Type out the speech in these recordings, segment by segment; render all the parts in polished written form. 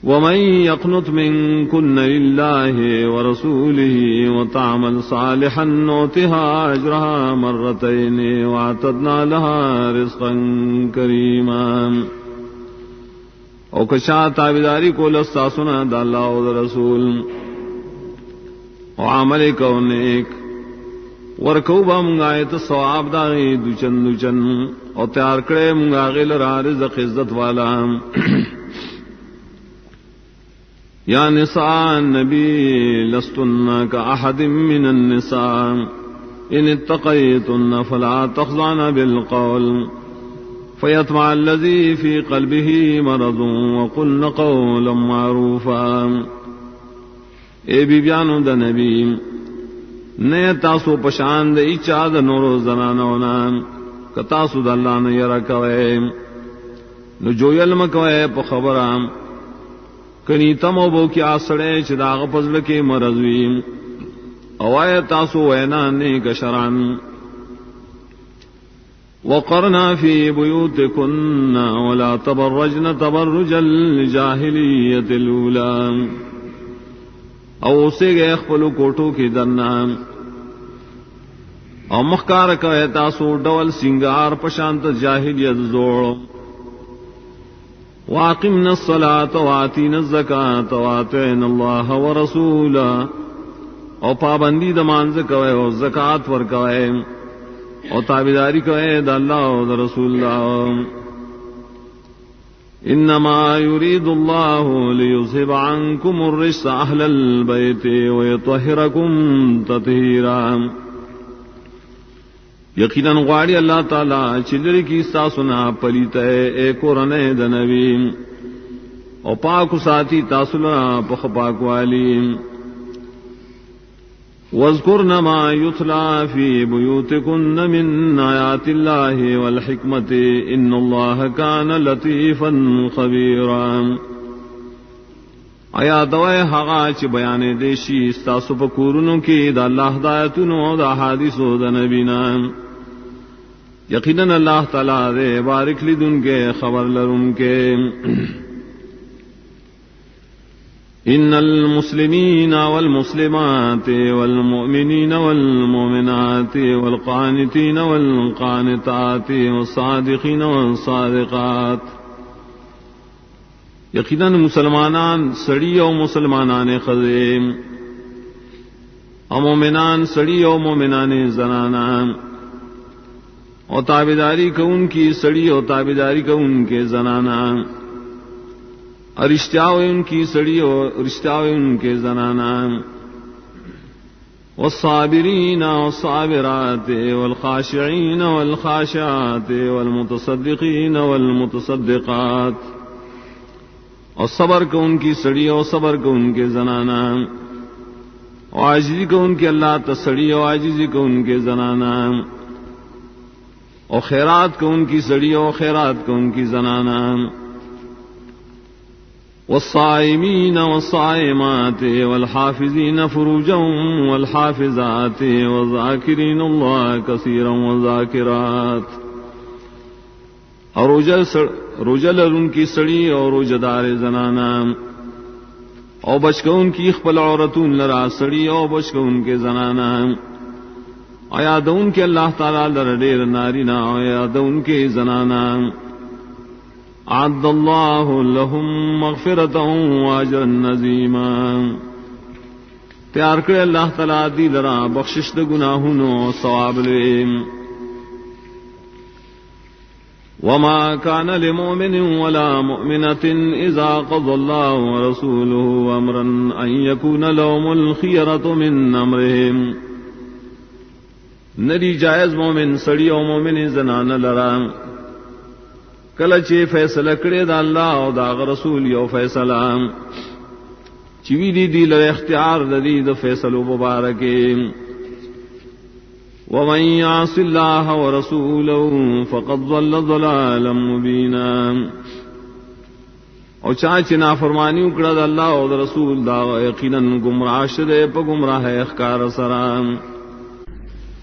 ومن يقنط منكن لله ورسوله وتعمل صالحا نؤتها أجرها مرتين واعتدنا لها رزقا كريما. او کشا تابداری کو لستا سنا دا اللہ و دا رسول او عمل کو نیک ورکو با منگا ایت ثواب داغی دوچن او تیار کرے منگا غیل را رزق عزت والا. یا نساء النبی لستن کا احد من النساء ان اتقیتن فلا تخضعن بالقول فیطمع الذی فی قلبه مرض وقلن قولا معروفا. اے بیبیانو دا نبی نئے تاسو پشاند اچا دا نورو زنانونا کتاسو دا اللہ نے یرا کوئے نو جو علم کوئے پا خبرام کنی تمو بو کی آسڑے چھ داغ پزل کے مرضویم اوائے تاسو وینا نیک شران. وقرنا فی بیوتکن ولا تبرجن تبرج الجاہلیت الاولا. او سے گئے اخپلو کوٹو کی درنام او مخکار کوئے تاسو ڈول سنگار پشانت جاہلیت زوڑ. واقمنا الصلاة وآتینا الزکاة وآتینا اللہ ورسولا. او پابندی دمانز کوئے او زکاة ور کوئے او تابداری کوئے دا اللہ و دا رسول اللہ. انما يريد الله ليذهب عنكم الرجس اهل البيت ويطهركم تطهيرا. یقیناً غواړي اللہ تعالی چلری کی ساسنا پلیت اے قرآن د نبی او پاک ساتھی تاسلا پخ پاک والی. واذکرن ما یتلی فی بیوتکن من آیات اللہ والحکمت ان اللہ کان لطیفا خبیرا. آیات وے ہغا چ بیان دیشی استاسو پکورونو کی دا اللہ ہدایتونو دا حدیثو دا نبینا. یقیناً اللہ تعالیٰ دے بارک لیدن کے خبر لرن کے. ان المسلمین والمسلمات والمؤمنین والمؤمنات والقانتین والقانتات والصادقین والصادقات. یقیناً مسلمانان سڑی و مسلمانان خزیم اور مومنان سڑی و مومنان زنانان اور تابداری کو ان کی سڑی اور تابداری کو ان کے زنانہ اور رشتہ ان کی سڑی اور رشتہ ان کے زنانہ. والصابرین والصابرات والخاشعین والخاشعات والمتصدقین والمتصدقات. اور صبر کو ان کی سڑی اور صبر کو ان کے زنانہ اور عاجزی کو ان کے اللہ تسڑی اور عاجزی کو ان کے زنانہ اور خیرات کو ان کی سڑی اور خیرات کو ان کی زنانہ. والصائمین والصائمات والحافظین فروجهم والحافظات والذاکرین اللہ کثیرا والذاکرات. اور روجل ان کی سڑی اور روجدار زنانہ اور بچ کو ان کی خپل عورتون لرا سڑی اور بچ کو ان کے زنانہ. آیاد ان کے اللہ تعالیٰ لرڈیر نارینا آیاد ان کے زنانا. اعد اللہ لهم مغفرتا واجرا عظیما. تیار کرے اللہ تعالیٰ دی لرا بخشش د گناہوں ثواب لے. وما كان لمؤمن ولا مؤمنة اذا قضى الله ورسوله امرا ان يكون لهم الخيرة من امرهم. ندی جائز مومن سڑی او مومن زنان لرا کلچے فیصلہ کرے دا اللہ او دا رسول یو فیصلہ چوی دی لر اختیار دی دا فیصلو مبارکے. ومن یعص اللہ ورسولہ فقد ضل ضلالا مبینا. او چاچے نافرمانی اکڑا دا اللہ او دا رسول دا یقیناً گمراہ شدے پا گمراہ اخکار سرام.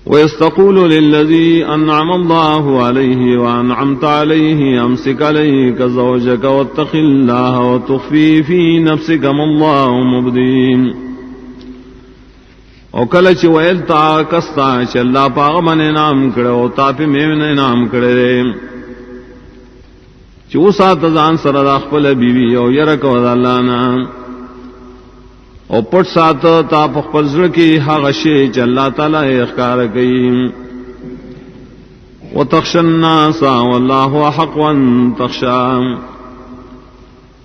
وَيَسْتَقُولُ لِلَّذِي أَنْعَمَ اللَّهُ عَلَيْهِ وَأَنْعَمْتَ عَلَيْهِ أَمْسِكْ عَلَيْكَ زَوْجَكَ وَاتَّقِ اللَّهَ وَتُخْفِي فِي نَفْسِكَ مَا اللَّهُ مُبْدِيهِ او کله چې ویل تا کستا چې الله پاک باندې انعام کړو تا په مې انعام کړې چې وسات ځان سره د خپل بیوی او یره کو د الله نه او پټ سات تا په خپل ځل کې هغه شی چې الله تعالی یې ښکار کوي وتخشى الناس والله حق ان تخشى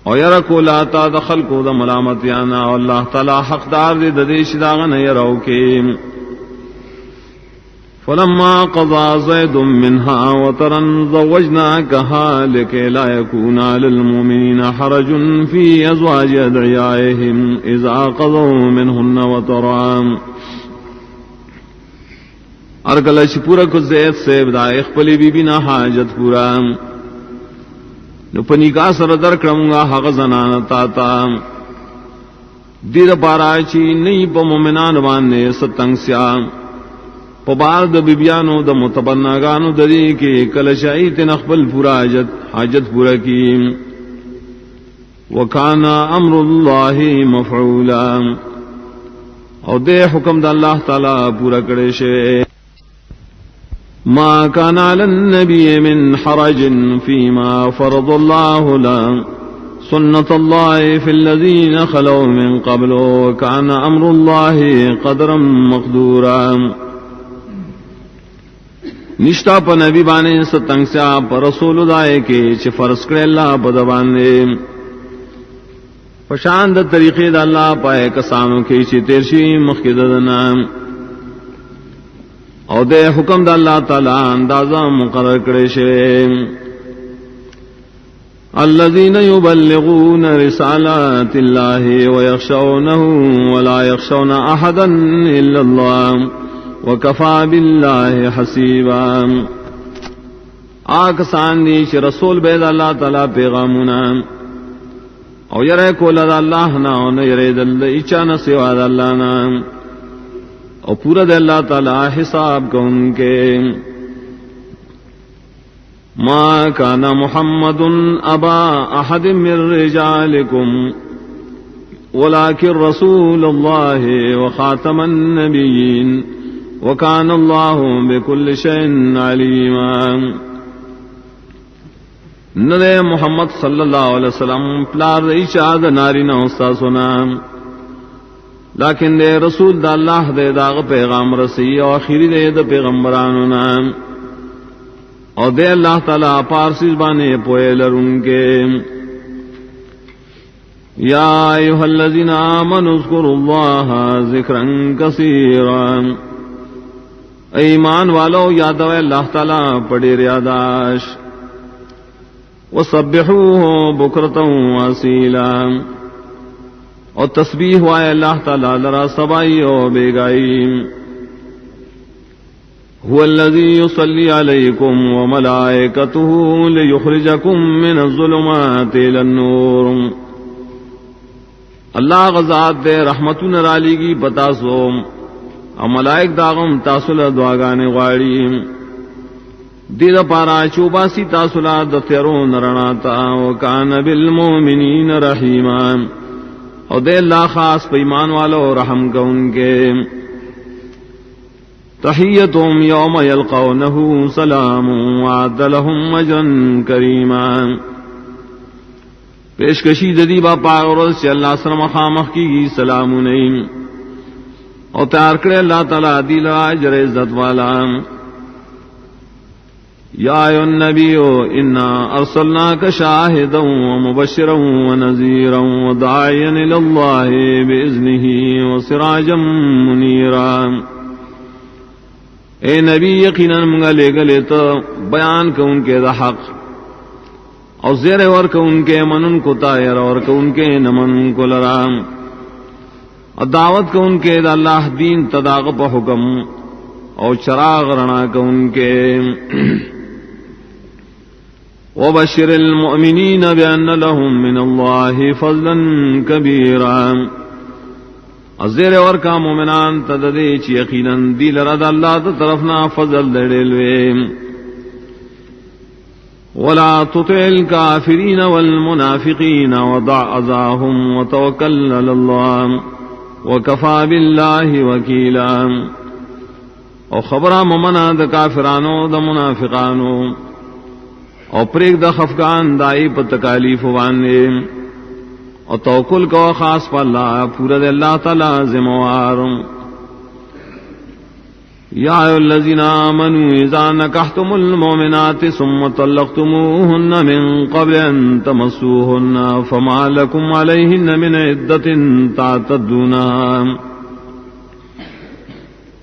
او یره کو لا تا دخل کو د ملامت یانا الله تعالی حقدار دې د دې شداغه نه یراو کې فلما قضى زيد منها وطرا زوجناكها لكي لا يكون على المؤمنين حرج في أزواج أدعيائهم إذا قضوا منهن وطرا ارکل شپورا کو زید سے بدائے خپلی بی بی نا حاجت پورا نو پنیکا سر در کرمگا حق زنان تاتا دیر پارا چی نئی پا مومنان بانے ستنگ سیام پبار د بیبیانو د متبناگانو دری کے کلشائی تنخبل پورا حاجت پورا کی وکانا امر اللہ مفعولا او دے حکم دا اللہ تعالی پورا کرے شے ما كان على النبي من حرج فيما فرض الله له سنة الله في الذين خلوا من قبل وكان أمر الله قدرا مقدورا نشتا پا نبی بانے ستنگ سیا پا رسول دائے کے چھ فرض کرے اللہ پا دبانے پشاند طریقے دا اللہ پائے کسانوں کے چھ تیرشی مخیددنا او دے حکم دا اللہ تعالی اندازہ مقرر کرے شے الذین یبلغون رسالات اللہ ویخشونہ ولا یخشون احدا الا اللہ وکفا باللہ حسیبا آکسان نیش رسول بید اللہ تعالی پیغامنا او یرے کولا دا اللہ نا او نیرے دل ایچانا سوا دا اللہ نا او پورا دے اللہ تعالی حساب کو ان کے ما کان محمد ابا احد من رجالکم ولكن رسول اللہ وخاتم النبیین وکان اللہ بكل شیء علیما ندے محمد صلی اللہ علیہ وسلم پلار اشاد ناری نوستا سنا لیکن دے رسول دا اللہ دے داغ پیغام رسی او آخری دے دا پیغمبرانو نام او دے اللہ تعالی پارسی زبانے پوئے لرن کے یا ایوہ الذین آمنوا اذکروا اللہ ذکرا کثیرا ایمان والو یادو اللہ تعالی پڑی ریاداش وسبحوہ بکرتا واسیلا اور تسبیح وائے اللہ تعالی لرا سبائی و بیگائی هو الذی یصلی علیکم وملائکتہ لیخرجکم من الظلمات الى النور اللہ غزات دے رحمتون رالی کی بتاسو اور ملائک داغم تاسل دعاگانے غاڑی دید پارا چوباسی تاسلا دتیرو نرناتا وکان بالمومنین رحیما اور دے اللہ خاص پیمان والو رحم کا ان کے تحیتهم یوم یلقونہ سلام وعد لهم اجرا کریما پیشکشی ددی با پاغرز سے اللہ سلم خامخ کی سلام نہیں اور تیار کرے اللہ تعالی دیل اجر عزت والا یا ایھا النبی انا ارسلناک شاہدا ومبشرا ونذیرا وداعیا الی اللہ باذنہ وسراجا منیرا اے نبی یقینا منگا لے گلے تو بیان کو ان کے دا حق اور زیر ور کو ان کے منن کو طائر اور کو ان کے نمن کو لرام اور دعوت کو ان کے دا اللہ دین تداغ پا حکم اور چراغ رنا کو ان کے وبشر المؤمنین بأن لهم من اللہ فضلا کبیرا ازیر اور کا مومنان تددے چی یقیناً دی لرد اللہ تا طرفنا فضل دڑلوے ولا تطع الكافرین والمنافقین ودع اذاهم وتوکل علی اللہ وکفا باللہ وکیلا او خبرہ ممنا دا کافرانو دا منافقانو او پریک دا خفقان دائی پا تکالیف وانے اور توکل کو خاص پا اللہ پورا دے اللہ تعالی ذموار یا ایھا الذین آمنوا اذا نکحتم المؤمنات ثم طلقتموهن من قبل ان تمسوهن فما لكم علیہن من عدۃ تعتدونها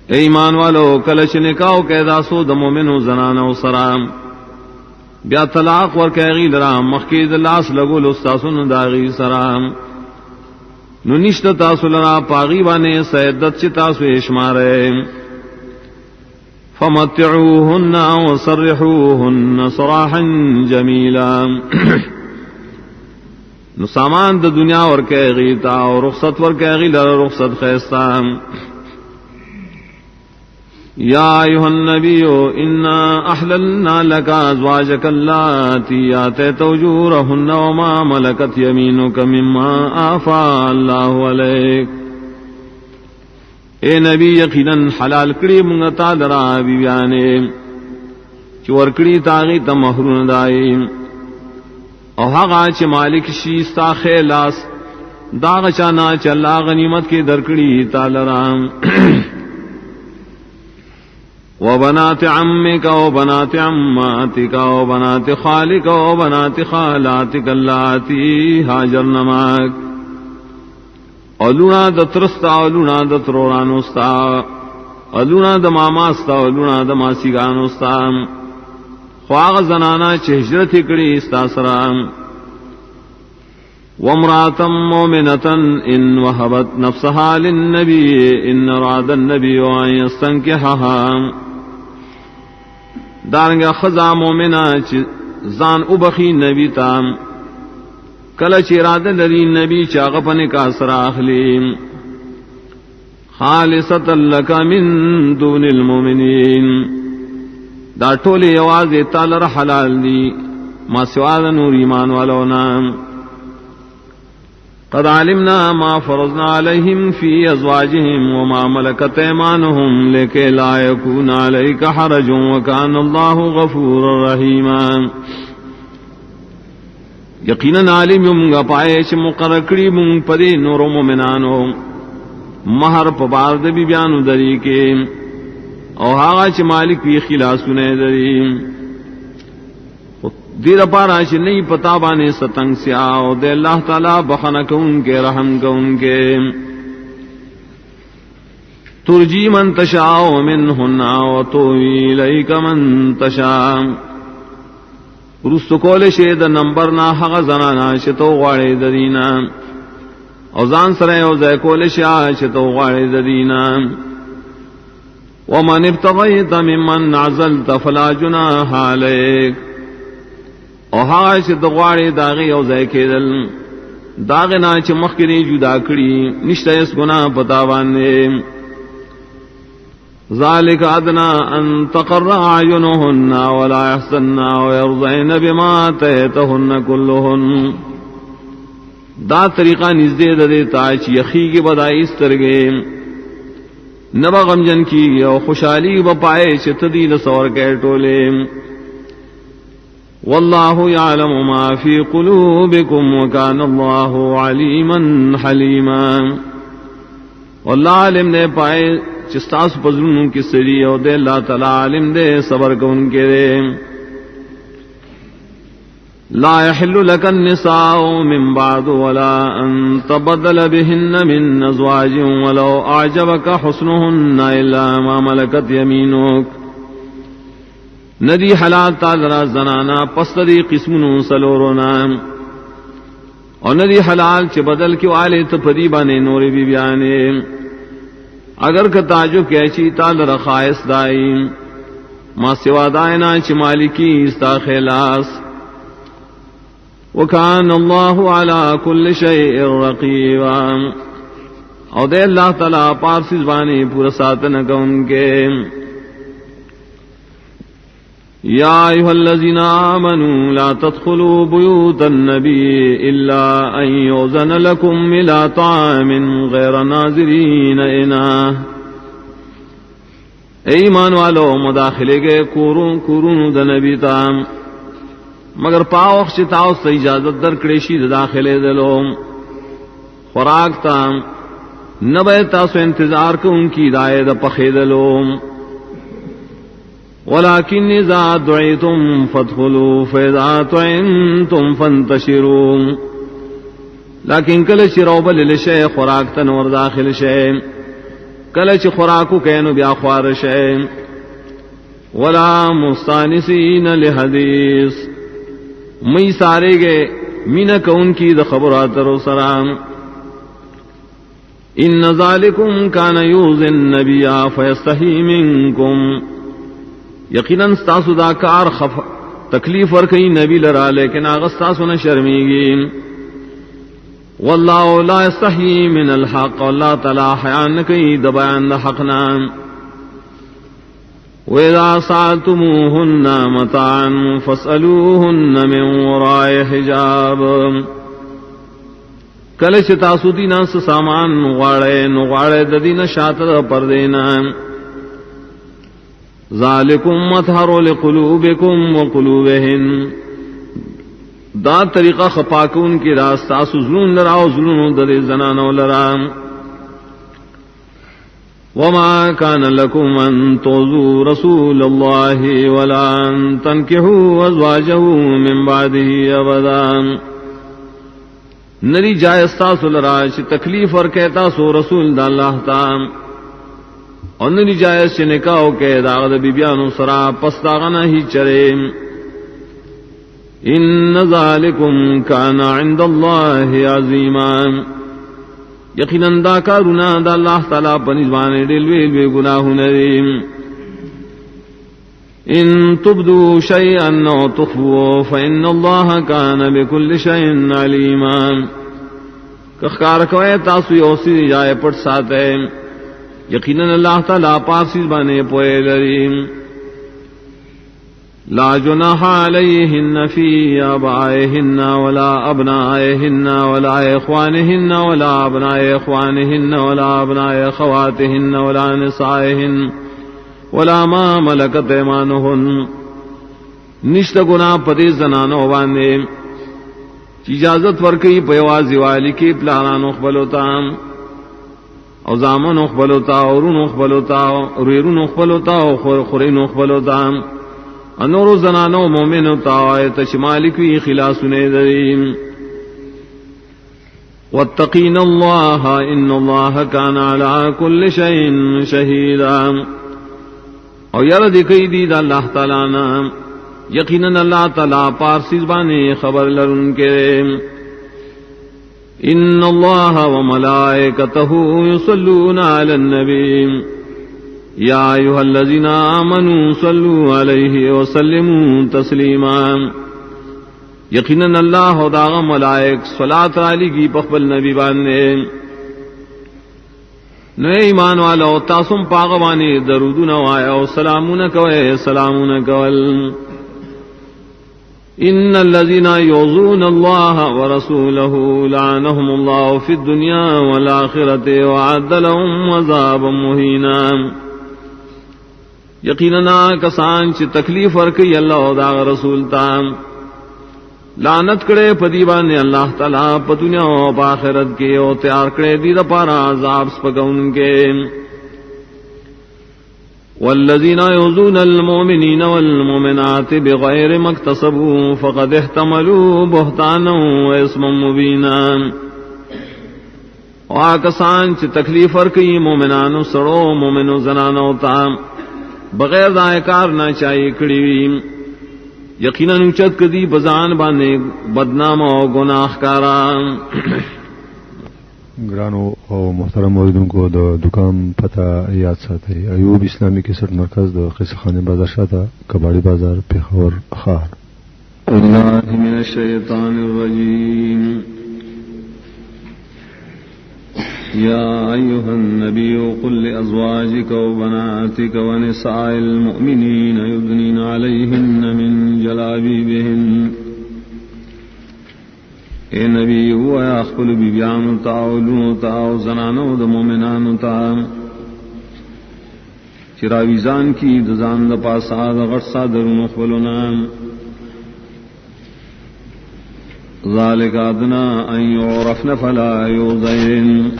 اے ایمان والو کلچ نکاح قیدا سو د مومنو زنانو سرام بیا طلاق ور کیغی درام مخکید لاس لگو لستاسن داغی سرام نو نشت تاسو لرا پاغي باندې سیدت چې تاسو اشماره فمتعوهن وصرحوهن صراحا جميلا نو سامان د دنیا ورکه غیتا او رخصت ورکه غیلا رخصت خیستا یا ایھا النبی انا احللنا لك ازواجك اللاتي آتيت اجورهن وما ملكت يمينك مما آفاء الله عليك اے نبی یقیناً حلال کڑی منگتا درا بیانے چور کڑی تاغی تا مہرون دائی او حقا چھ مالک شیستا خیلاس داغ چانا چلا غنیمت کی درکڑی تا لرام وبنات عمك وبنات عماتك وبنات خالك وبنات خالاتك اللاتي هاجرن معك اولونا د ترستا اولونا د ترورانوستا اولونا د ماماستا اولونا د ماسیگانوستا خواغ زنانا چه ہجرت کڑی استا سرام وامرأة مؤمنة ان وهبت نفسها للنبي ان اراد النبي ان يستنكحها دارنگا خزا مومنہ زان ابخی نبی تام کلچ ارادہ لری نبی چاغپن کا سراخلی خالصتا لک من دون المؤمنین دا ٹولی آواز تالر حلال دی ما سواد نور ایمان والونا قد علمنا ما فرضنا عليهم في ازواجهم وما ملكت ايمانهم لكي لا يكون عليك حرج وكان الله غفورا رحيما یقیناً عالم یمگا پائے چھ مقرر کری مونگ پدی نور و مومنانو مہر پبار دبی بیانو دری کے او ہاگا چھ مالک بھی خلاسونے دری دیر پارا چھ نہیں پتا بانے ستنگ سیاو دے اللہ تعالی بخنک ان کے رحم کا ان کے ترجی من تشاء منہن وتوی الیک من تشاء رست کول شید نمبر نا حق زنانا شتو غاڑی ددینا اوزان سرے اوزے کول شا شتو غاڑی ددینا ومن ابتغیت ممن عزلت فلا جناح علیک او ہاں چھ دغواڑی داغی او زیکے دل داغنا چھ مخکری جدا کری نشتہ اس گناہ پتاوانے ذالک ادنا ان تقر اعینہن ولا یحزن ویرضین بما آتیتہن کلہن دا طریقہ نزدے دیتا چھ یخی کی بدائی اس ترگے نبا غمجن کی او خوشحالی بپائے چھ تدیل سور کے ٹولے واللہ یعلم ما فی قلوبکم وکان اللہ علیما حلیما واللہ علم دے پائے چستاس پزرنوں کی سری او دے اللہ تعالی علم دے صبر کو ان کے دے لا يحل لك النساء من بعد ولا ان تبدل بهن من ازواج ولو اعجبك حسنهن الا ما ملكت يمينك ندی حلال تالرا زنانا پستری قسمنو سلورونا اور ندی حلال چ بدل کی والے تو پدی بانے نوری بی بیانے اگر کا تعجب کیچی تالرا خائص دائی ما سوا دائنا چ مالکی استا خلاص وکان اللہ علی کل شیء رقیبا او دے اللہ تعالی پارسی زبانی پورا ساتن کون کے یا ایھا الذین آمنوا لا تدخلوا بیوت النبی الا ان یؤذن لکم الی طعام غیر ناظرین اناہ. اے ایمان والو مداخلے گئے کورون دا نبی تام مگر پاوخ چتاو سے اجازت در کڑیشی دا داخلے دلو خوراک تام نبے تاسو انتظار کو ان کی دائے دا پخے دلو ولیکن اذا دعیتم فادخلوا فاذا طعمتم فانتشروا. لیکن کلچ روبل لشے خوراک تنور داخل شے کلچ خوراکو کینو بیا خوار شے ولا مستانسین لحدیث می سارے گے مینک ان کی دا خبرات رو سرام. ان ذالکم کان یؤذی النبی فیستحی منکم. یقیناً ستاسو دا کار تکلیف ورکی نبی لرا لیکن آغستاسو نہ شرمیگی. واللہ لا یستحی من الحق. اللہ تعالی حیان کی دا بیان دا حقنا. وَإِذَا سَأَلْتُمُوهُنَّ مَتَاعًا فَاسْأَلُوهُنَّ مِنْ وَرَاءِ حِجَابٍ. کلچ تاسو دینا سامان نغاڑے ددینا شاطر پردینا. ذالکم مطہر لقلوبکم وقلوبہن. دا طریقہ خپاکون کی راستہ سزلون لراؤ زلون در زنانو لرام. وما كان لكم أن تؤذوا رسول الله ولا أن تنكحوا أزواجه من بعده أبدا. نری جائزتا سلراش تکلیف اور کہتا سو رسول دا اللہ تعالی اور نری جائز نکاح کے داغ بیبیانو سرا پس داغنا ہی چرے. ان ذالکم کان عند اللہ عظیما. یقیناً دا کارونا دا اللہ تعالی پنجوانے دلوے گناہ ندیم. ان تبدو شیئا او تخفوا فإن اللہ کان بکل شیء علیما. کخکار کوئے تاسو یوسی جائے پٹ ساتے یقیناً اللہ تعالی پاسی بانے پوئے لریم. لا جناح علیہن فی آبائہن ولا ابنائہن ولا اخوانہن ولا ابناء اخوانہن ولا ابناء خواتہن ولا نسائہن ولا ما ملکت ایمانہن. نشت گناہ پدی زنانو باندے اجازت ورکی پیوازی والی کی پلانان اخبلوتا او زامن اخبلوتا اورون اخبلوتا اوریرون اخبلوتا خورین اخبلوتا انور زنانو مومن تاوایت شمالکی خلاص نیدریم. واتقین اللہ ان اللہ کان علی کل شیء شہیدا. او یرد کئی دید اللہ تعالی نام یقیناً اللہ تعالی پارسی زبانی خبر لرن کے. ان اللہ وملائکتہ یصلون علی النبی یا ایھا الذین آمنوا صلوا علیہ وسلموا تسلیما. یقیناً اللہ و داغ ملائک صلاۃ علی کی پخبل نبی باندے. نئے ایمان والا تاسم پاغوانی درودون وایا و سلامون کوئے سلامون کول. ان الذین یؤذون اللہ ورسولہ لعنہم اللہ فی الدنیا والآخرۃ وأعد لهم عذابا مہینا. یقیناً کسان چ تکلیف ورکی اللہ دا رسول تا لعنت کرے پدیبان اللہ تعالی پ دنیا و آخرت کے او تیار کرے دی دا پارا عذاب سپکون کے. والذین یؤذون المؤمنین والمؤمنات بغیر ما اکتسبوا فقد احتملوا بہتانا و اسما مبینا. کسان چ تکلیف ورکی مومنانو سڑو مومنو زنانو تا بغیر دائے کار نہ چاہیے کڑی یقیناً اچت کدی بزان بانے بدنام و گناہ کارا. گرانو او محترم موردن کو دا دکان پتہ یاد ساتھ ہے. ایوب اسلامی کیسٹ مرکز دا قصہ خانے بازار شاہ کباڑی بازار پشاور خار. اللہ من الشیطان الرجیم. يا أيها النبي قل لأزواجك وبناتك ونساء المؤمنين يدنين عليهن من جلابيبهن اے نبی و یا خپل بیبیانو تا او لونو تا او زنانو د مومنانو تا چراویزان کی د ځان د پاسا د غټ صادرونو خپلونا ذالک ادنا ان يعرفن فلا يؤذين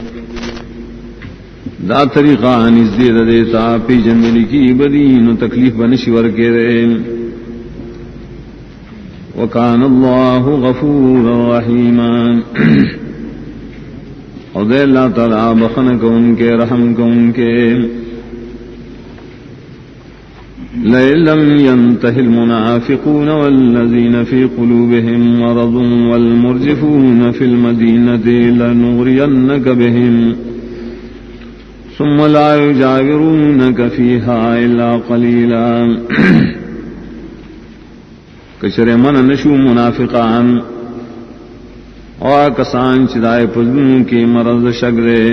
دا طریقہ نزدې دیتا پی جنملی کی بدین تکلیف بنشي ورکه رے وکان اللہ غفورا رحیما اور دے اللہ تعالی بخن کو ان کے رحم کو ان کے لئن لم ينتهِ المنافقون والذين في قلوبهم مرض والمرجفون في المدينة لنغرينك بهم ثم لا يجاورونك فيها إلا قليلا کچرے من نشو منافقان اور کسان چدائے پزنوں کی مرض شگرے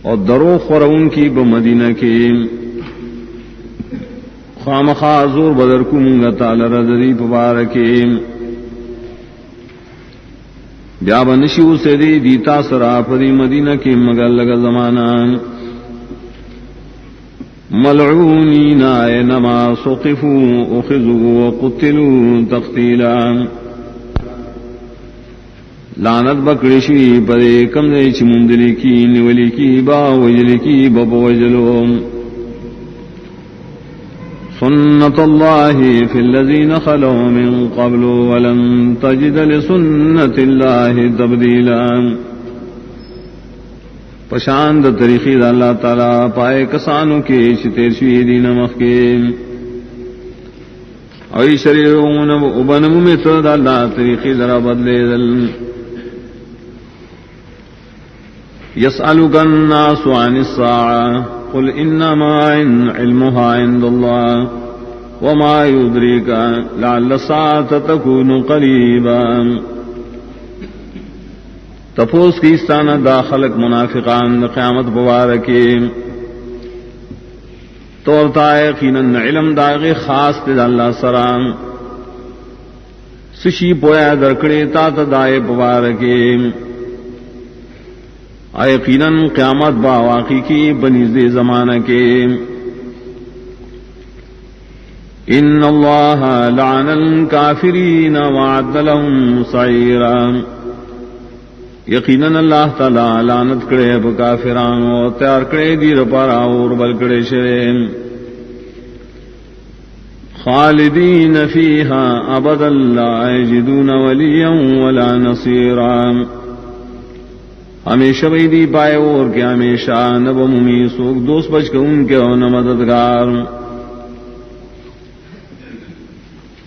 اور درو خورون کی بمدینہ کی خامخا زور بدر کو منگا تعالی رضی پبارکی بیا بنشیو سے دی دیتا سرا پدی مدینہ کی مگل لگا زمانہ ملعونین اینما سقفوا اخذوا وقتلوا تقتیلا لعنت بکڑشی پدے کم دے چمندلی کی نولی کی با وجلی کی بب وجلو سنت اللہ فی الذین خلوا من قبل ولن تجد لسنت اللہ تبدیلا پشاند طریقی دا اللہ تعالی پائے کسانوں کے شتیر شوی دین مخیم اوی شریعون ابنم متر دا اللہ طریقی ذرا بدلے دل یسألک الناس عن الساعة قل انما علمها عند الله وما يدريك لعل الساعة تكون قريبا تپوس کی استانہ دا خلق منافقان قیامت مبارکی توڑتا یقیناً علم داغی خاص تے اللہ سرام سشی پویا درکڑے تا تدائے مبارکی یقیناً قیامت با واقعی کی بنیز زمانہ کے ان اللہ لعن الکافرین وعد لهم سعیرا یقیناً اللہ تعالی لعنت کرے کافران و تیار کرے دیر پارا اور بل کرے شرین خالدین فیہا ابدا لا یجدون ولیا ولا نصیرا ہمیشہ بیدی پائے اور کیا ہمیشہ نبممی سوک دوست بچ کے ان کے اور مددگار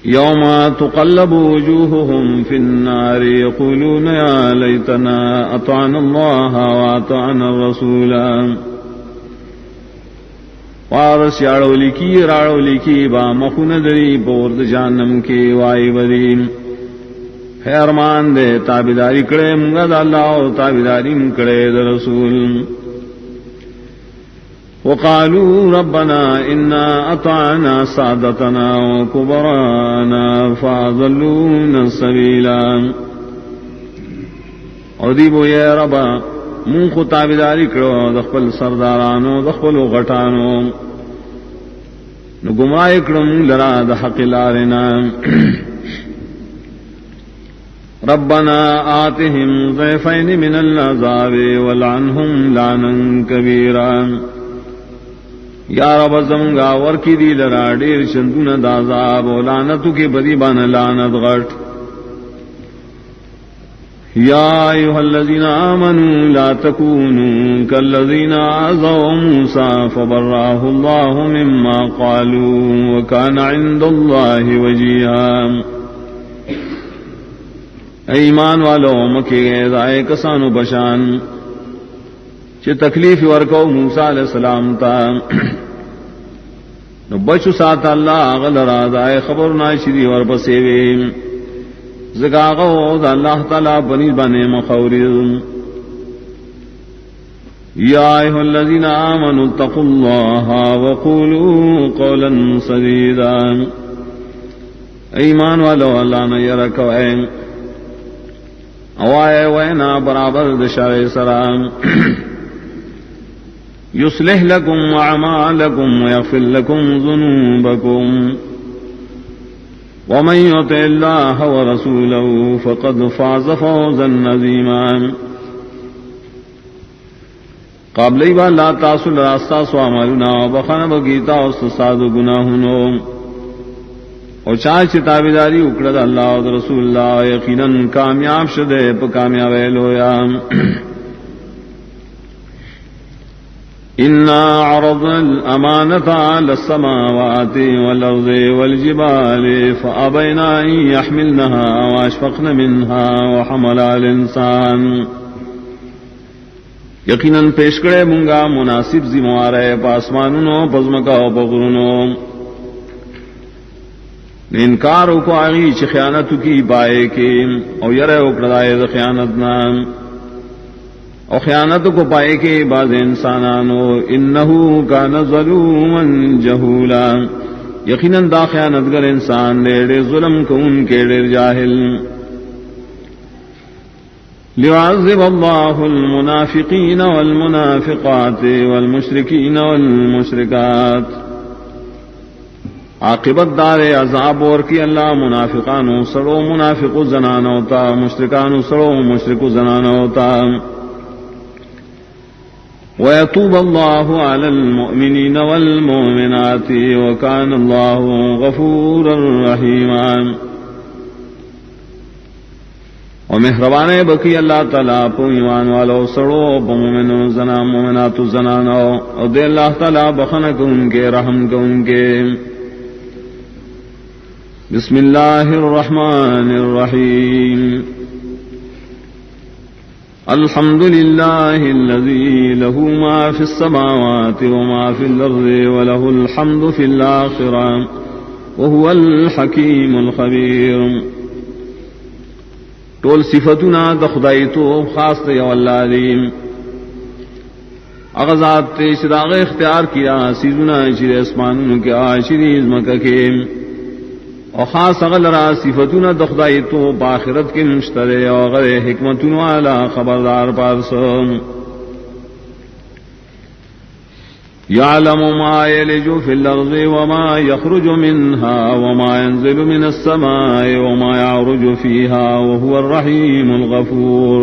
یوم تقلب وجوہهم فی النار یقولون یا لیتنا اطعنا اللہ واطعنا الرسول وارس یاڑو لکی راڑو لکی با مخون دری بورد جانم کی وائی بدیم حیرمان دے تابداری کڑے منگا دا اللہ و تابداری مکڑے دا رسول وقالوا ربنا إنا أطعنا سادتنا وكبرانا فأضلونا السبيلا عذيبوا يا رب من خطاب ذلك دخل سردارانو دخل غٹانو نگمراہ اکرم لرا دحق لارنا ربنا آتهم ضعفين من العذاب والعنهم لعنا كبيرا یا رب زمگا ورکی دی لرا دیر چندون دازاب و لعنتو کے بدی بان لعنت غٹ یا ایوہ الذین آمنوا لا تکونوا کالذین آذوا موسیٰ فبراہ اللہ مما قالوا وکان عند اللہ وجیہا ایمان والو مکی گئے دائے کسانو بشان چھ تکلیف ورکو موسیٰ علیہ السلام تا نو بچو سات اللہ غل رازائے خبر ناشدی ورپسیوی زکاغو دا اللہ تعالی بنی بنے مخورد یا ایھا الذین آمنوا اتقوا اللہ وقولوا قولا سدیدا، ایمان والو اللہ نے یرکوئے اوائے وینا برابر دشارع سرام، یصلح لکم اعمالکم ویغفر لکم ذنوبکم ومن یطع اللہ ورسولہ فقد فاز فوزا عظیما۔ قابلی با لا تاسل راستہ سواملنا بخان بگیتا استساد گناہنو اور چاچ تابداری اکڑد اللہ و رسول اللہ یقیناً کامیاب شدے پا کامیاب لویا۔ انا عرضنا الامانة على السماوات والارض والجبال فابینا ان يحملنها واشفقن منها وحملها الانسان، یقیناً پیش کرے منگا مناسب ذموارے پاسمانونو پزمکا و پغرونو، انکارو کو آگی چھ خیانتو کی پائے کے او یرے اکردائے دا خیانتنا او خیانتو کو پائے کے بعض انسانانو انہو کان ظلوما جہولا، یقیناً دا خیانتگر انسان دے ظلم کو ان کے دیر جاہل۔ ليعذب الله المنافقين والمنافقات والمشركين والمشركات، عاقبت دار عذاب اور کی اللہ منافقان سڑو منافق زنان ہوتا، مشرکان سڑو مشرک زنان ہوتا۔ ويتوب الله على المؤمنين والمؤمنات وكان الله غفورا رحيما، اور مہربان بکی اللہ تعالیٰ پو ایمان والو سڑو پو مومنو زنا مومنات زنانو اور دے اللہ تعالیٰ بخنک ان کے رحم کو ان کے۔ بسم اللہ الرحمن الرحیم، الحمد للہ الذی لہ ما فی السماوات وما فی الارض ولہ الحمد فی الآخرہ وہو الحکیم الخبیر۔ ٹول صفتنا دا خدای تو خاص تے اللہ علیم، اغزات تے شراغ اختیار کیا سیزنا شر اسمانوں کے آشریز مکہ کے، اور خاص اغل را صفتنا دا خدای تو باخرت کے مشترے اور غر حکمتن والا خبردار پارسن۔ يعلم ما يلج في الأرض وما يخرج منها وما ينزل من السماء وما يعرج فيها وهو الرحيم الغفور۔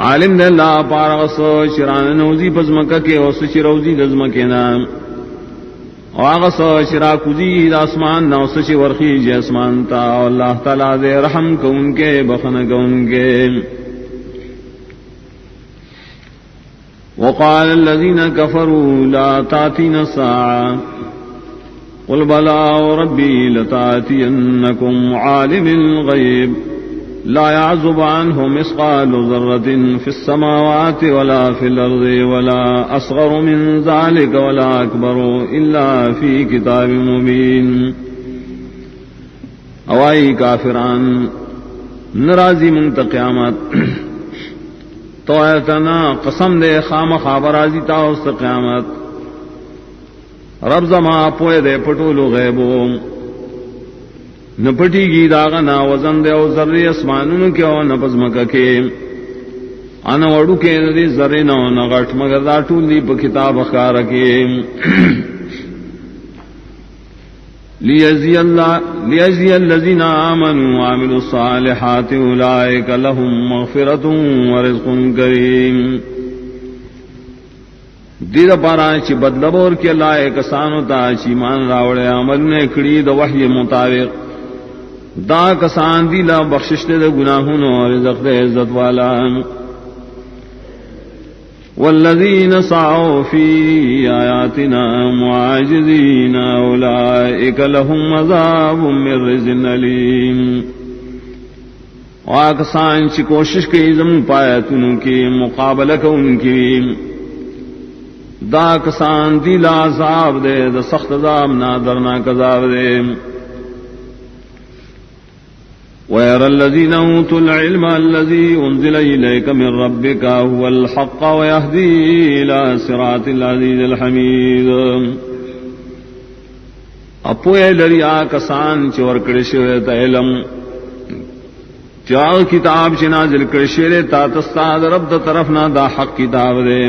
عالم دے اللہ پارغس شران نوزی پزمکہ کے وسچ روزی دزمکے نام، اور آغس شرا کزی داسمان نوسچ ورخی جسمان تا، اللہ تعالیٰ دے رحم کو ان کے بخن کو ان کے۔ وقال الذين كفروا لا تأتينا الساعة قل بلى وربي لتأتينكم عالم الغيب لا يعزب عنه مثقال ذرة في السماوات ولا في الأرض ولا أصغر من ذلك ولا أكبر إلا في كتاب مبين۔ اوائی کافران نرازی منت قیامت تو ایتنا قسم دے خام خابرازی تاوست قیامت، رب زما پوئے دے پٹولو غیبو نپٹی گی داغنا وزن دے او ذری اسمانون کے او نپزمکہ کے، انا وڑو کے ندی ذری نو نغٹ مگر دا ٹول دی پا کتاب اخکار کے۔ لیجزی الذین آمنوا وعملوا الصالحات اولئک لهم مغفرۃ ورزق کریم۔ دید پارا چی بدلبور کے اللہ کسانو تا چی مان راوڑے عمل نے کڑی دا وحی مطابق، دا کسان دیلا بخشش دے گناہوں اور رزق دے عزت والا۔ والذین سعوا فی آیاتنا معاجزین اولئک لهم عذاب من رجز علیم۔ واکسان چی کوشش کی زم پایتنوں کی مقابلہ کو ان کی، دا کسان دیلا عذاب دے دا سخت عذاب نا درناک عذاب دے۔ وَيَرَى الَّذِينَ أُوتُوا الْعِلْمَ الَّذِي أُنزِلَ إِلَيْكَ مِن رَّبِّكَ هُوَ الْحَقُّ وَيَهْدِي إِلَى صِرَاطِ الْعَزِيزِ الْحَمِيدِ اپوئے لریا کسان چور کرشوے تا علم چاو کتاب چ نازل کرشوے تا تستاد رب دا طرف نہ دا حق کتاب دے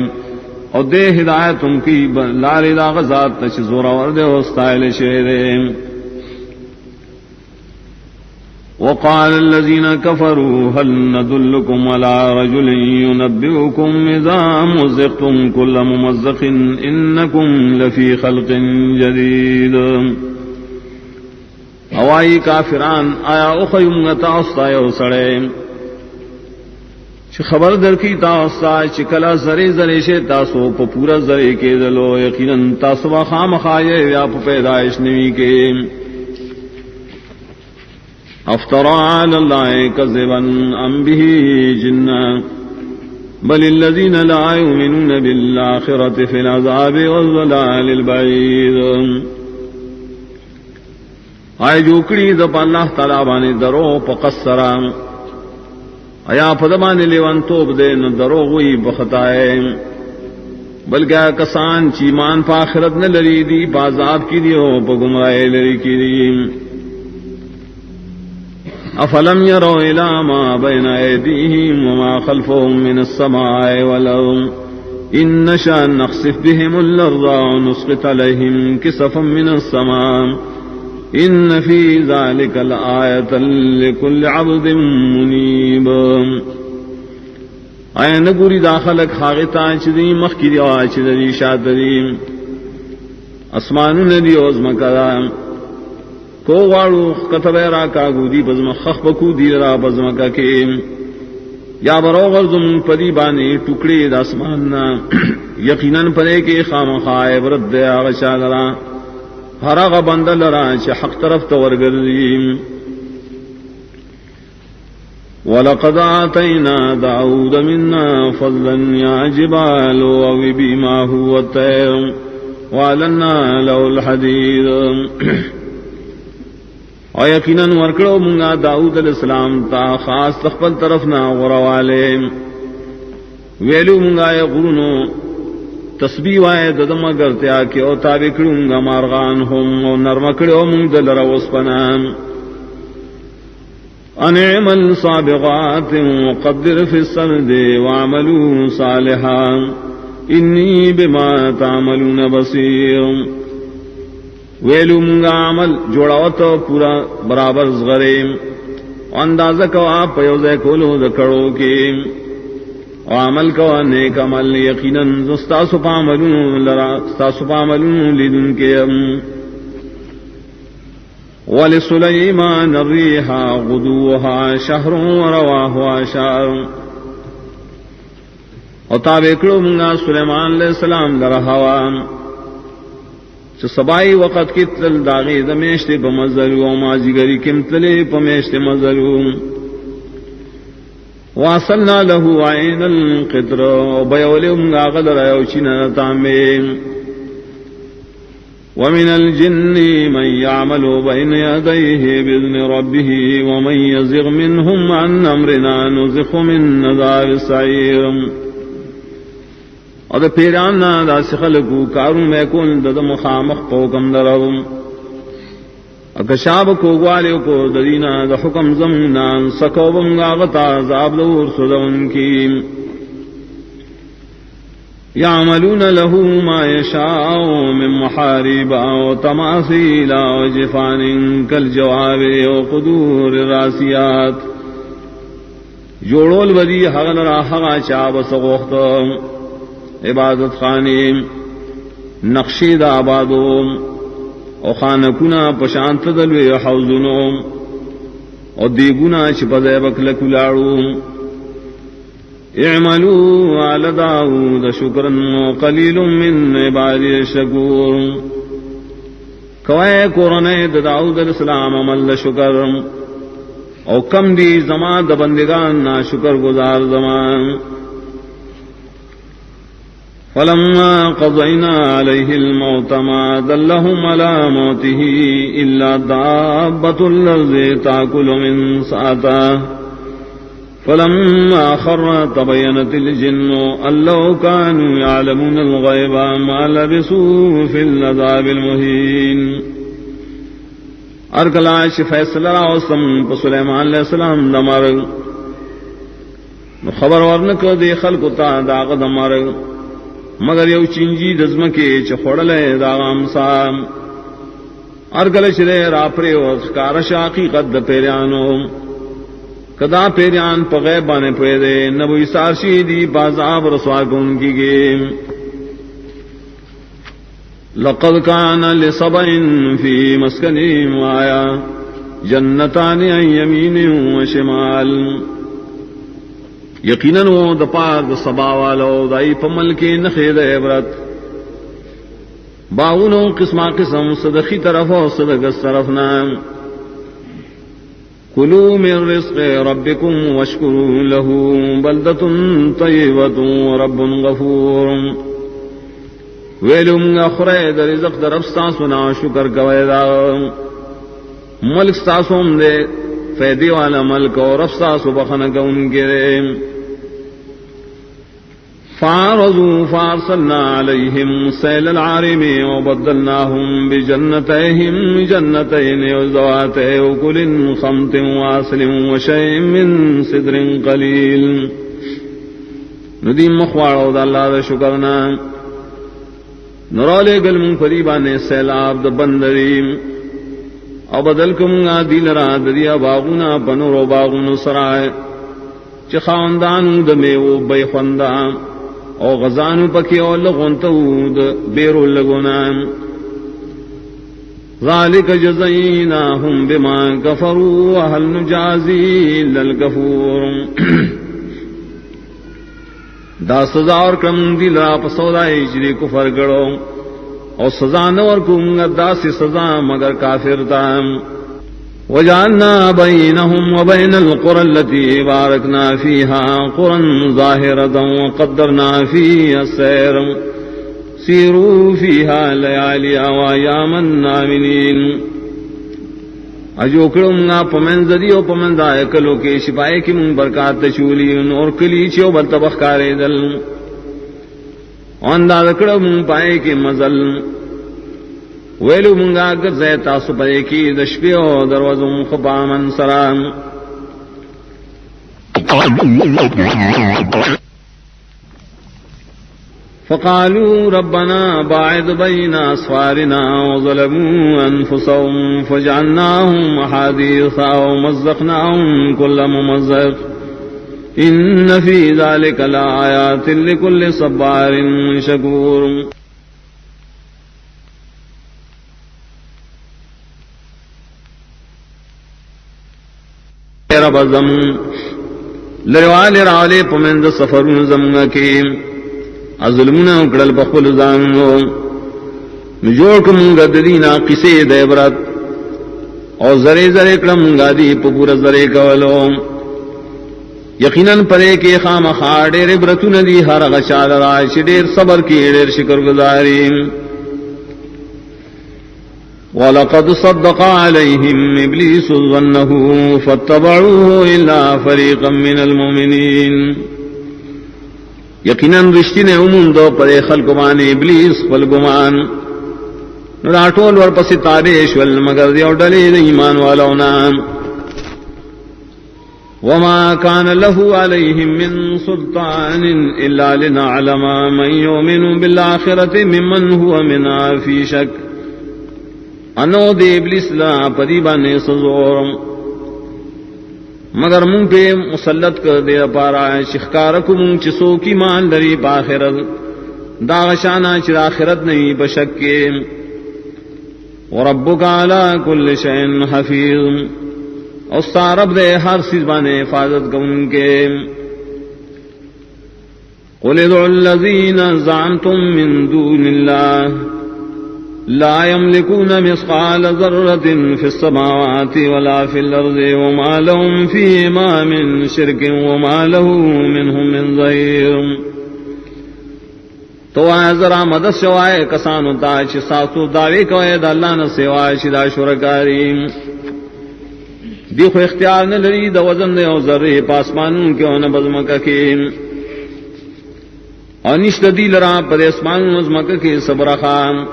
او دے ہدایت ان کی لال دا غزات تش زورا ورد استائل شہرے. وقال الذين كفروا هل ندلكم على رجل ينبئكم إذا مزقتم كل ممزق إنكم لفي خلق جديد. اوائی کافران آیا اخیم تاستا یو سڑے چھ خبر در کی تاستا چکلا زرے زرے شے تاسو پا پورا زرے کے دلو یقیناً تاسو خام خائے یا پا پیدائش نوی کے. افترى على الله كذبا ام به جنة بل الذين لا يؤمنون بالآخرة في العذاب والضلال البعيد. آئے جوکڑی دپ اللہ تعالی بانے درو پقصرا آیا پدبانے لیوان توب دے نہ درو ہوئی بخطائے بلکہ کسان چیمان پا آخرت نہ لری دی پازاب کی دیو پا گمرائے لری کی دی. افلم يروا الى ما بين ايديهم وما خلفهم من السماء والارض ان نشأ نخسف بهم الارض ونسقط عليهم كسفا من السماء ان في ذلك لآية لكل عبد منيب. اے نگوری داخلک خاغتا چدی مخکری آچ دی شادری اسمان ندی عظمکا کو واڑو کتبیرا کا گودی بزم خخ بکو دیرا بزم کا کے یا برو غرزم پدی بانے ٹکڑے داسماننا یقیناً پدے کے خام خائے برد دیا غشا لرا ہراغ بندل لرا چھ حق طرف تورگردیم. وَلَقَدْ آتَيْنَا دَاوُودَ مِنَّا فَضْلًا يَا جِبَالُ أَوِّبِي مَعَهُ وَالطَّيْرَ وَأَلَنَّا لَهُ الْحَدِيدَ. اور یقیناً ورکڑو منگا داؤد علیہ السلام تا خاص تخپل طرف نہ غروالے ویلو منگا غرونو تسبیح وائے ددم گرتیا کہ او تابع کرونگا مارغان ہم او نرمکڑو منگ دلر وسپنان انعمل صابغات وقدر فی السرد وعملوا صالحا انی بما تعملون بصیر. ویلو منگا عمل جوڑاو تو پورا برابر زغرے اندازہ کوا پیوزے کولو دکڑو کے عمل کوا نیک عمل یقیناً ستاسو پا عملون لیدن کے. وَلِسُلَيْمَانَ الرِّيحَ غُدُوُّهَا شَهْرٌ وَرَوَاحُهَا شَهْرٌ. اور تابعکڑو منگا سلیمان علیہ السلام در ہوان سبائی وقت کی تل داغی دمیشت بمزلو مازیگری کم تلے پمیشت مزلو واصلنا له عین القطر وبیولم غدر یوچن تامین. ومن الجن من يعمل بين يديه بإذن ربه ومن يزغ منهم عن أمرنا نزغ من عذاب السعير. اور پیراننا دا سخلکو کارون میں کون ددم خامخ پوکم درم اکشاب کو گوالیو کو ددینا دا حکم زمنان سکوبم غاغتا عذاب دور صدون کی. یعملون له ما یشاء من محارب و تماثیل و جفان کالجواب و قدور راسیات. جوڑول بدی حغن را حغا چاب سغوختم عبادت خانیم نقشی دا آبادوم او خانکونا پشانت دلوی حوزنوم او دیگونا چپدے بکلکو لاڑوم. اعملوا على داود شکرا وقلیل من عبادی الشکور. کوئے قرآن داود علیہ السلام عمل شکر او کم دی زمان دا بندگان نا شکر گزار زمان. فلما قضينا عليه الموت ما دلهم على موته إلا دابة الأرض تأكل من سأته فلما خر تبينت الجن أن لو كانوا يعلمون الغيب ما لبثوا في العذاب المهين. ارکلاش فیصلہ راوسم پا سلیمان علیہ السلام دمر خبر ورنک دی خلق تا داغ دمر مگر یو چنجی دزمکی چخوڑلے داغام سام ارکلش دے راپری وزکارش حقیقت دا پیریانو کدا پیریان پا غیبانے پیدے نبوی سارشی دی بازاب رسواگون کی گیم. لقد كان لسبع في مسكنهم آية جنتان عن يمين وشمال. یقیناً وہ دپار د سبا والو دائی پمل کے نخید عبرت باغونو قسمہ قسم صدقی طرف و صدقت طرف نام. کلوا من رزق ربکم واشکروا له بلدۃ طیبۃ ورب غفور. ویلو منگا خورے در رزق در افستا سنا شکر کوئے دا ملک ستاسوم دے فیدی والا ملک اور افستا سبخن کا ان کے دے. فارضوا فارسلنا عليهم سيل العارم وبدلناهم بجنتيهم جنتين ذواتي أكل خمط وعسل وشيء من سدر قليل. ندیم مخواڑو دا اللہ دا شکرنا نرالے گل من قریبانے سیلاب دا بندریم او بدل کمگا دیل را دریا باغونا پنورو باغونو سرائے چی خاندانو دا میو بی خوندان او غزانو پکی او لغنتو دا بیرو لگونان. ذالک جزیناہم بما کفروا وهل نجازی للکفور. دا سزا اور کم دل آپ سودائی جری کفر گڑو اور سزا نور کم دا سی سزا مگر کافر تام. وجعلنا بينهم وبين القرى التي باركنا فيها قرى ظاهرة وقدرنا فيها السير سيروا فيها ليالي وأياما آمنين. اجو کڑوں گا پمن زدیو پمن دائے کلو کے شپائے کی من برکات تشولی اور کلی چیو بلتبخ کارے دل انداز کڑوں من پائے کی مزل ویلو منگا گرزے تاسو پائے کی دشپیو دروازم خبامن سرام. فقالوا ربنا باعد بين أسفارنا وظلموا أنفسهم فجعلناهم أحاديث ومزقناهم كل ممزق إن في ذلك لآيات لكل صبار شكور. رب زم لروال رالے پمند سفرون زمگا کے ظلمنا اکڑل بخل زانگو نجوڑ کمونگا دینا قصے دیبرت اور زرے زرے کڑمونگا دی پپور زرے کولو. یقیناً پرے کے خام خار دیر عبرتو ندی ہر غشال رائش دیر صبر کی دیر شکر گزاری. وَلَقَدْ صَدَّقَ عَلَيْهِمْ إِبْلِيسُ ظَنَّهُ فَاتَّبَعُوهُ إِلَّا فَرِيقًا مِّنَ الْمُؤْمِنِينَ. یقیناً رشتی نے امون دو پرے خلق بانے ابلیس فالگمان راٹول ور پسی تاریش والمگر دیو ڈلی ایمان والاونا. وما كان له عليهم من سلطان إلا لنعلم من يؤمن بالآخرة ممن هو منها في شك. انو دے ابلیس لا پریبانے سزورم مگر من پہ مسلط کر دے پارا شخکارکو من چسو کی مان لری پاخرت داغشانا چر آخرت نہیں بشکے. وربک علی کل شئن حفیظ استعرب دے ہر سزبانے حفاظت کن کے. قل ادعوا الذین زعمتم من دون اللہ لا يملكون مثقال ذرة في السماوات ولا في الأرض وما لهم فيهما من شرك وما له منهم من ظهير. تو ذرا مدد سوائے کسانو تا چھ ساتو دعوی کوئے دا اللہ نہ سوائے چھ دا شرکاری دی خو اختیار نہ لری دا وزن دے او ذرے پاسمانوں کے اون بزمکہ کی انشت دی لرا پر اسمانوں بزمکہ کی صبر خام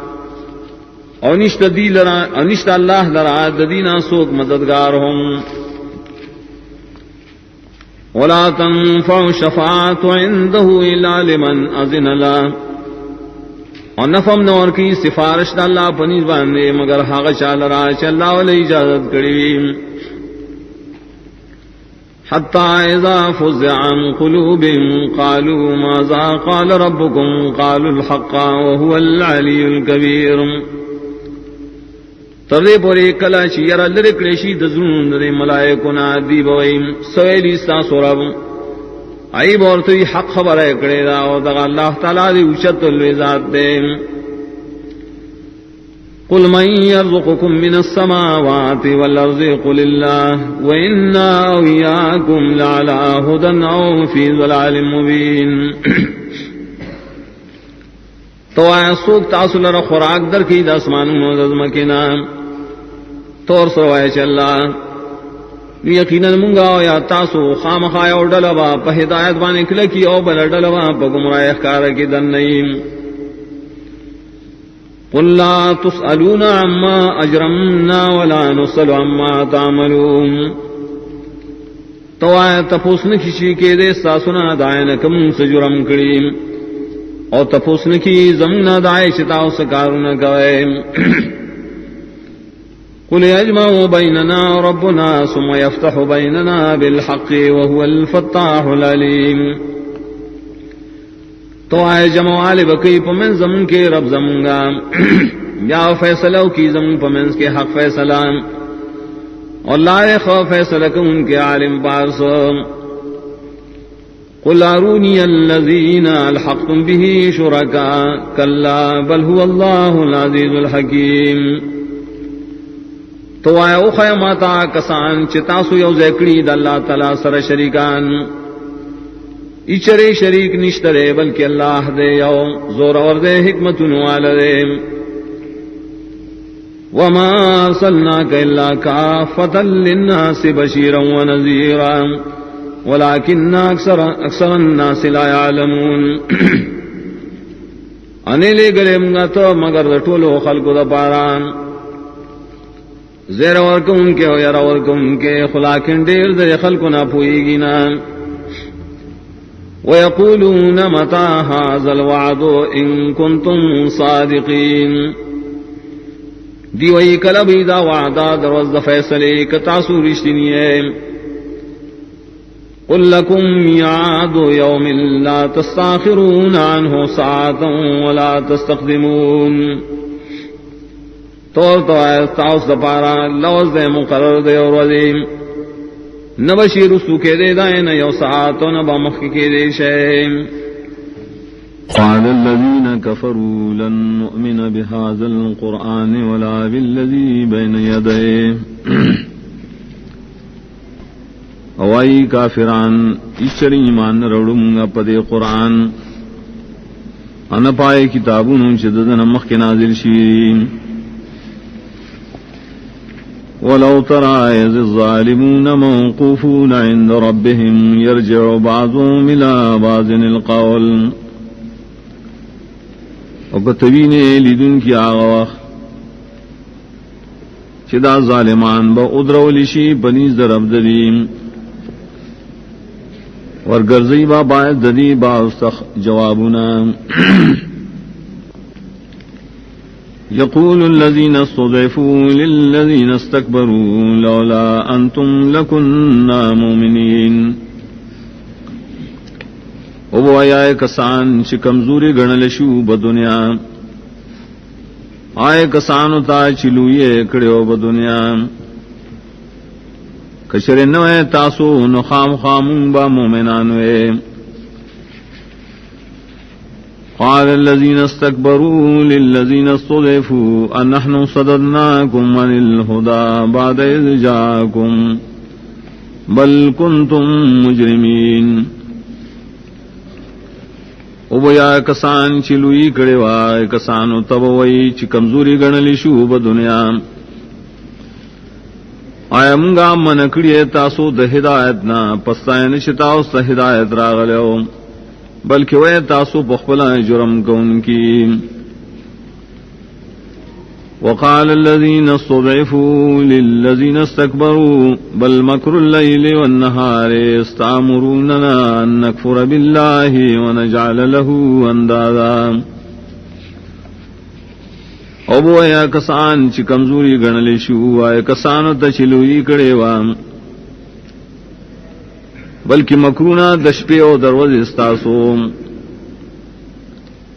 انشت دی لرا انشت اللہ لرا دینا سوک مددگار ہوں ولا تنفع شفاعة عنده الا لمن اذن له اور نفم نور کی سفارش دا اللہ پنیز باندے مگر حق چال را چ اللہ علیہ اجازت کری حتى اذا فزع عن قلوبهم قالوا ماذا قال ربكم قالوا الحق وهو العلي الكبير تردے پوری کلا چیر لرکڑیشی دزون دے ملائکونا دی بوئیم سویلی ساسو رب آئی بورتوی حق خبر اکڑے دا و دا اللہ تعالیٰ دی اوچت الوزات دے قل من يرزقكم من السماوات والارض قل الله وإنا وإياكم لعلى هدى أو في ضلال مبين تو آیا سوک تاصل را خوراک در کی دا اسمانوں دزمکینا تور سروائے چلا یقیناً منگا یا تاسو خام خایا اور ڈلوا پہ ہدایت بانے کلکی او بل ڈلوا پہ گمراہ اخکار کی دن نئیم قل لا تسألون عما اجرمنا ولا نسأل عما تعملون تو آیا تپوسن کشی کے دے ساسنا دائنکم سجرم کریم اور تپوسن کی زمنا دائے چتاو سکارنا کوئے قل يجمع بيننا ربنا ثم يفتح بيننا بالحق وهو الفتاح العليم تو آئے جمع والے بکی پمن زمن کے رب زمنگا یا فیصلہ کی زمن پمن کے حق فیصلہ اور لائق فیصلہ ان کے عالم پارس قل اروني الذين الحقتم به شركاء كلا بل هو الله العزيز الحكيم تو آیا او خیماتا کسان چتاسو یو زیکڑی دا اللہ تعالی سر شریکان اچرے شریک نشترے بلکہ اللہ دے یو زور اور دے حکمت نوال دے وما ارسلناک الا کافتا للناس بشیرا ونذیرا ولكن اکثر الناس لا يعلمون انے لے گلے منگا تو مگر ٹولو خلق دا پاران زیر ورکم ان کے ویر ورکم ان کے خلاکن دیر در خلق نہ پوئی گی نا ویقولون متا هذا الوعد ان کنتم صادقین دی وی کلبی دا وعدہ دروز فیصلے کتاسو رشتنی ہے قل لکم میعاد یوم لا تستاخرون عنہ ساعتا ولا تستقدمون طور تو تاؤس دپارا لوز دے مقرر دے اور وزیم نبشی رسو کے دے دائیں نہ یو ساعت و نبا مخ کے دے شیم قال الذين كفروا لن نؤمن بهذا القرآن ولا بالذي بين يديه اوائی کافران اچری ایمان روڑوں پدے قرآن ان پائے کتابوں چددن مخ کے نازل شیرین ولو ترى إذ الظالمون موقوفون عند ربهم يرجع بعضهم إلى بعض القول وقتبین لیدن کی آغاق چدا ظالمان با ادرولشی بنیز در عبدالیم ورگرزی با باعث ددی با استخ جوابنا يقول الذين استضعفوا للذين استكبروا لولا أنتم لكنا مؤمنين او آئے کسان چھ کمزوری گنل شو بدنیا آئے کسان تا چلوئے کڑیو بدنیا کشر نوے تاسو نخام خامون با مومنانوے قال الذين استكبروا للذين استضعفوا أنحن صددناكم عن الهدى بعد إذ جاءكم بل كنتم مجرمين او بیا کسان چې لوی کړي وای کسانو تب وای چې کمزوري ګڼلی شو په دنیا آیا مونږه من کړی تاسو د هدایت نه پستاین چې تاسو ته هدایت راغلو بلکې وای تاسو په خپل جرم کوونکی وقال الذين استضعفوا للذين استكبروا بل مكر الليل والنهار استأمروننا أن نكفر بالله ونجعل له أندادا او بویا کسان چې کمزوري ګڼلی شو وای کسانو ته چې لوی کړي وام بلکې مکرونه د شپې او دروازې ستاسو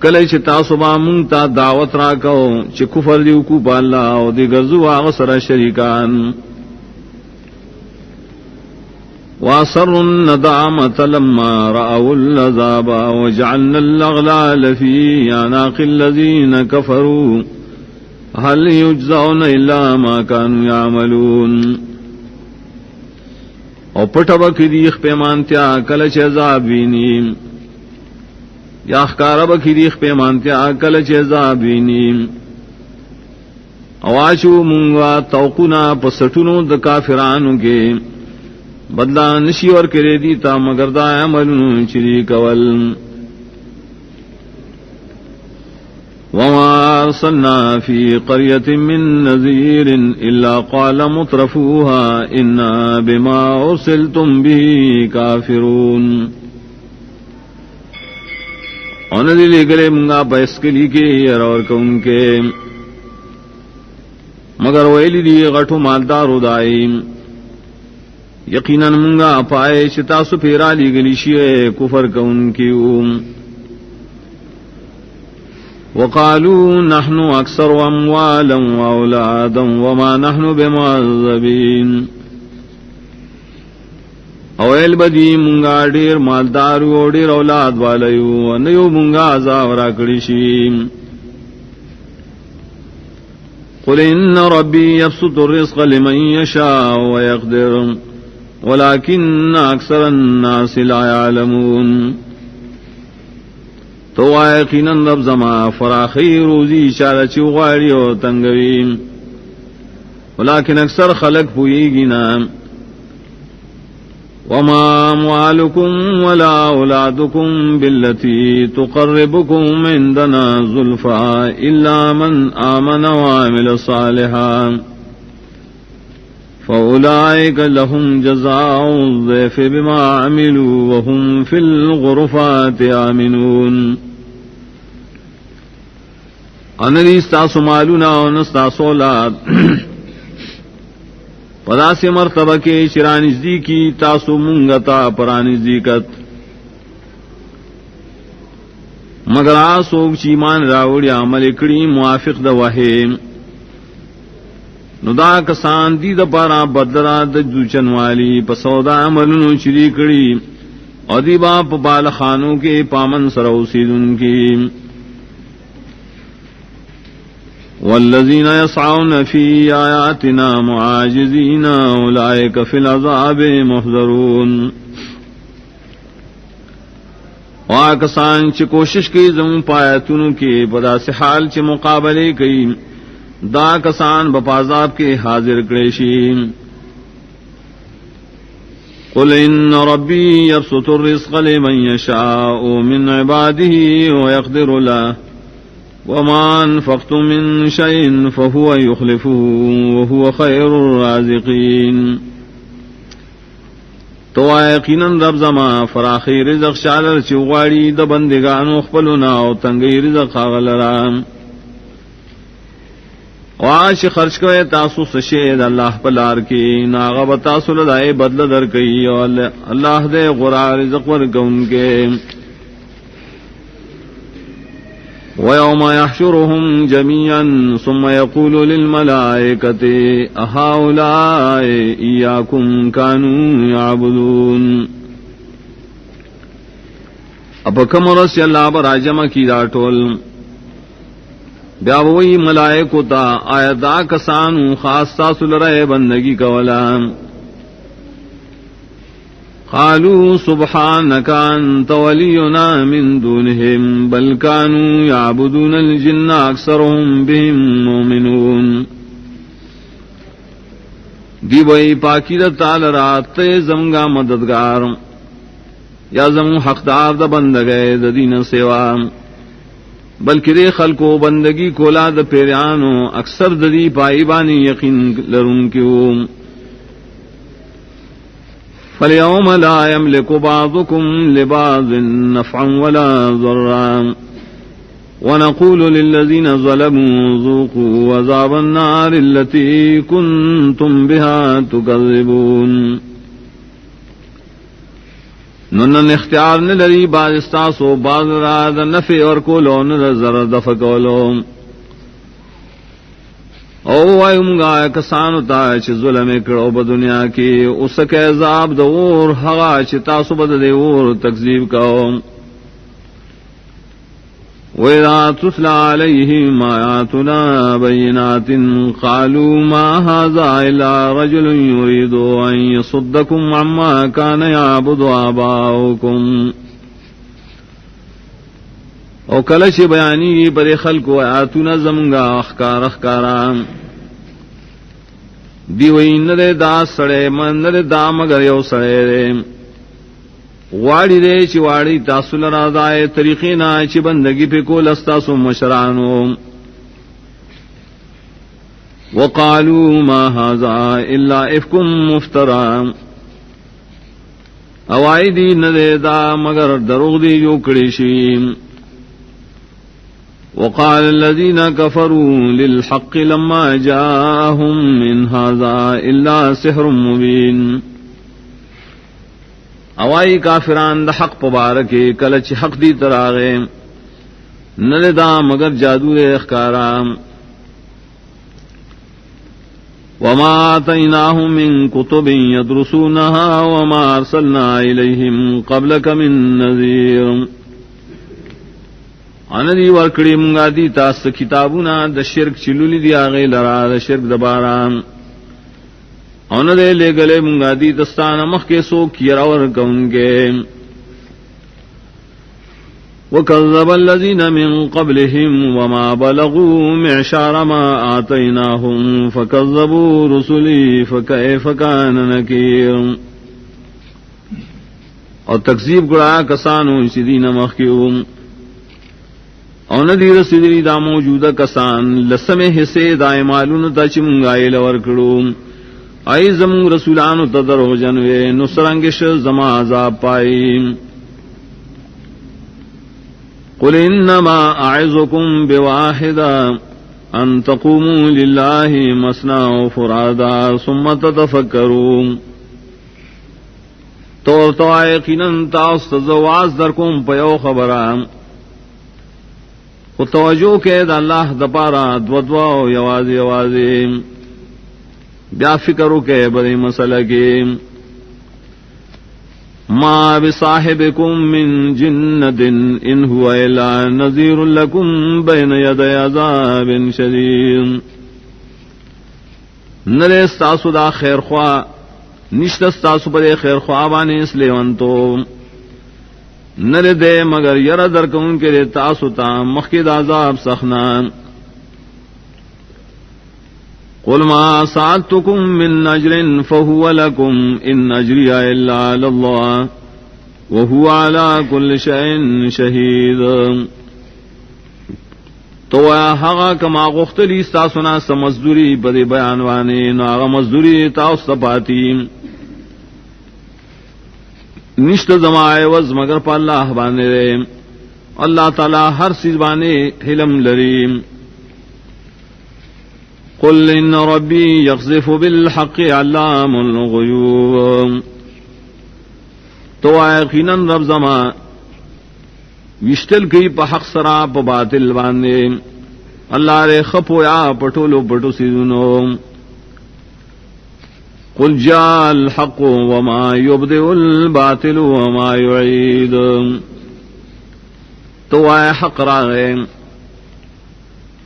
کله چې تاسو به مونږ ته دعوت راکاو چې کفر دی وکړو په الله او دې ګرځو هغه سره شریکان واسروا الندامة لما رأوا العذاب وجعلنا الأغلال في أعناق الذين كفروا هل يجزون إلا ما كانوا يعملون او پټه بکې دی خپېمانتیا کله چې عذاب ویني یا اخکارا بکی دیخ پیمانتیا کل چیزا بینیم اواشو مونگا توقونا پسٹونو د کافرانو کے بدلا نشی اور کرے دیتا مگر دا عملنو چری کول وما ارسلنا فی قریت من نذیر الا قال مترفوها انا بما ارسلتم به کافرون اور ندی لے گلے منگا بیس کے لی کے اور کون کے مگر ویلی دی غٹو مالدار ادائی یقیناً منگا پائے شتاسو پیرا لی گلی شیئے کفر کون کیوں وقالوا نحن اکثر اموالا واولادا وما نحن بمعذبین اویل بدی منگا ډیر مالدار او ډیر اولاد والایو نیو منگا عذاب را کړی شي قل ان ربي يبسط الرزق لمن يشاء ويقدر ولكن اكثر الناس لا يعلمون تو یقینا رب زما فراخی روزی اشاره چ غواړي او تنگوي ولكن اکثر خلق پوئیږي نه وما أموالكم ولا أولادكم بالتي تقربكم عندنا زلفى إلا من آمن وعمل صالحا فأولئك لهم جزاء الضعف بما عملوا وهم في الغرفات آمنون أنا استاسو مالونا ونستاسو اولاد پدا سے مرتبہ کے شرانزدی کی تاسو منگتا پرانزدیکت مگر آسوک چیمان راوڑی عمل کڑی موافق دا وحیم ندا کسان دی دا پارا بدلرا دا دوچن والی پسودا عملنو چری کڑی ادیبا پبال خانوں کے پامن سروسیدن کی والذین یسعون فی آیاتنا معاجزین اولئک فی العذاب محضرون واکسان چ کوشش کی زم پایتونو کے پدا سے حال چ مقابلے کی دا کسان بپازاب کے حاضر کریشی قل ان ربی یبسط الرزق لمن یشاء من عباده ویقدر له وما انفقتم من شيء فهو يخلفه وهو خير الرازقين تو یقینا رب زما فراخی رزق شالر چوغاڑی د بندگانو خپلنا او تنگی رزق غلرا واش خرچ کوئے تاسو سشید اللہ پلار کی ناغب تاسو لدائے بدل در کئی اللہ دے غرا رزق ورکون کے وَيَوْمَ يَحْشُرُهُمْ جَمِيعًا ثُمَّ يَقُولُ لِلْمَلَائِكَةِ أَهَؤُلَاءِ إِيَّاكُمْ كَانُوا يَعْبُدُونَ اب کم رس اللہ براجمہ کی داٹول بیاوئی ملائکو تا آیا دا کسانو خاص تاسو لرائے بندگی کولا قالوا سبحانك أنت ولينا من دونهم بل كانوا يعبدون الجن أكثرهم بهم مؤمنون. دی وئی پاکی دا تعالی رات زمگا مددگار یا زم حقدار دا بندگے دا دین سوا بلکہ دے خلقو بندگی کولا دا پیرانو اکثر ددی پائی بانی یقین لرن کیوں. فَالْيَوْمَ لَا يَمْلِكُ بَعْضُكُمْ لِبَعْضٍ نَفْعًا وَلَا ضَرًّا وَنَقُولُ لِلَّذِينَ ظَلَمُوا ذُوقُوا عَذَابَ النَّارِ الَّتِي كُنتُمْ بِهَا تُكَذِّبُونَ. نن اختیار نہ لری بعض استاسو بعض را د نفع اور کولو نہ زر دفع کولو او وایوں گا کسانو تا چ ظلم کړو په دنیا کې اوس کې عذاب دور هغه چې تاسو بد دی اور تکذیب کاو. وَإِذَا تُتْلَى عَلَيْهِمْ آيَاتُنَا بَيِّنَاتٍ قَالُوا مَا هَذَا إِلَّا رَجُلٌ يُرِيدُ أَن يَصُدَّكُمْ عَمَّا كَانَ يَعْبُدُ آبَاؤُكُمْ. او کلچ بیانی پر خلق و آیاتنا زمگا اخکار اخکارام دیوئی نرے دا سڑے من نرے دا مگر یو سڑے رے واڑی دے چی واڑی تاسل رازائے طریقینا چی بندگی پہ کو لستاسو مشرانو. وقالوا ما هذا الا افک مفترا اوائی دی ندے دا مگر دروغ دی جو کڑی شیم. وقال الذين كفروا للحق لما جاءهم من هذا الا سحر مبين. اوائی کافران دا حق پبارکے کلچ حق دی تراغے نلدا مگر جادو دے اخکارام. وما آتیناہم من کتب یدرسونها وما ارسلنا الیہم قبلک من نذیر. اندی ورکڑی منگا دی تاست کتابونا دا شرک چلولی دی آغی لرا دا شرک دبارام اندے لے گلے منگا دی دستان مخ کے سو کیراور کونگے. وَكَذَّبَ الَّذِينَ مِن قَبْلِهِمْ وَمَا بَلَغُوا مِعْشَارَ مَا آتَيْنَاهُمْ فَكَذَّبُوا رُسُلِي فَكَيْفَ كَانَ نَكِيرٌ. اور تکذیب گڑا کسانو اسی دین مخیوں اور ندی رسیدی دا موجودہ کسان لسم حصے دائے معلوم تا چمنگائے لور کڑو آئی زمون رسولانو تدرو جنوے نسرنگش زما عذاب پائی. قل انما اعظکم بواحدا ان تقوموا للہ مثنى وفرادا ثم تتفکرون. تو یقیناً تاست زواز درکم پیو خبرام و توجہ کے دا اللہ دپارا دودوا یواز یوازی بیا فکرو کے بڑی مسئلہ کی. ما بصاحبکم من جنت ان هو الا نذیر لکم بین یدی عذاب شدید. نرے استاسو دا خیر خواہ نشت استاسو پر خیر خواہ بانے اس لیونتو نر دے مگر یر درکون کے دے تاسو تا مخید عذاب سخنان. قل ما سألتكم من اجر فهو لكم ان اجری الا علی اللہ وهو على كل شيء شهید. تو هغه کما غختلی تاسونا سمزدوری بدی بیانوانے ناغ مزدوری تاس پاتی نشت زمائے وز مگر پا اللہ بانے رے اللہ تعالی ہر چیز بانے حلم لریم. قل ان ربی یقذف بالحق علام الغیوب. تو یقیناً رب زما وشتل کی پا حق سرا پا باطل بانے اللہ رے خپو یا پٹولو پٹو سیدنو. قل جاء الحق وما يبدئ الباطل وما يعيد. تو آئے حق راغے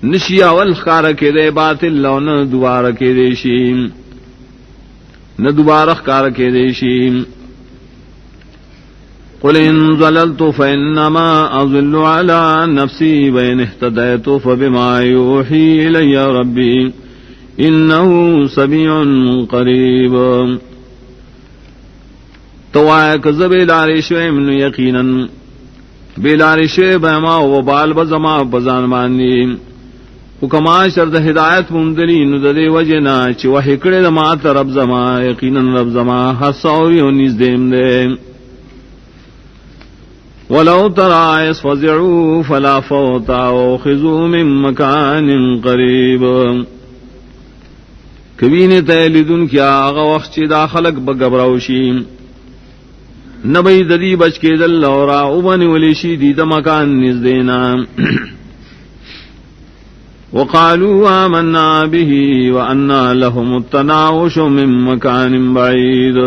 نشیا والخار کے دے باطل لو نہ دوبارہ کے دیشی نہ دوبارہ خار کے دیشی. قل ان ضللت فانما اضل على نفسي وان اهتديت فبما يوحي الي ربي انه سميع قریب. تو آئے کذب لارشوے من یقینا بلارشوے بما و بال بزما بزان مانی حکما شرد ہدایت مندلی نددے وجنا چ وحی کڑے ما رب زما یقینا رب زما ہر سوری ونیز دیم دے. ولو ترى إذ فزعوا فلا فوت وأخذوا من مكان قريب. کبین تیلدن کیا آغا وقت چی دا خلق بگبراوشی نبی ددی بچ کے دل لورا اوبن ولیشی دی دا مکان نزدینا. وقالوا آمنا به وأنا لهم التناوش من مكان بعيد.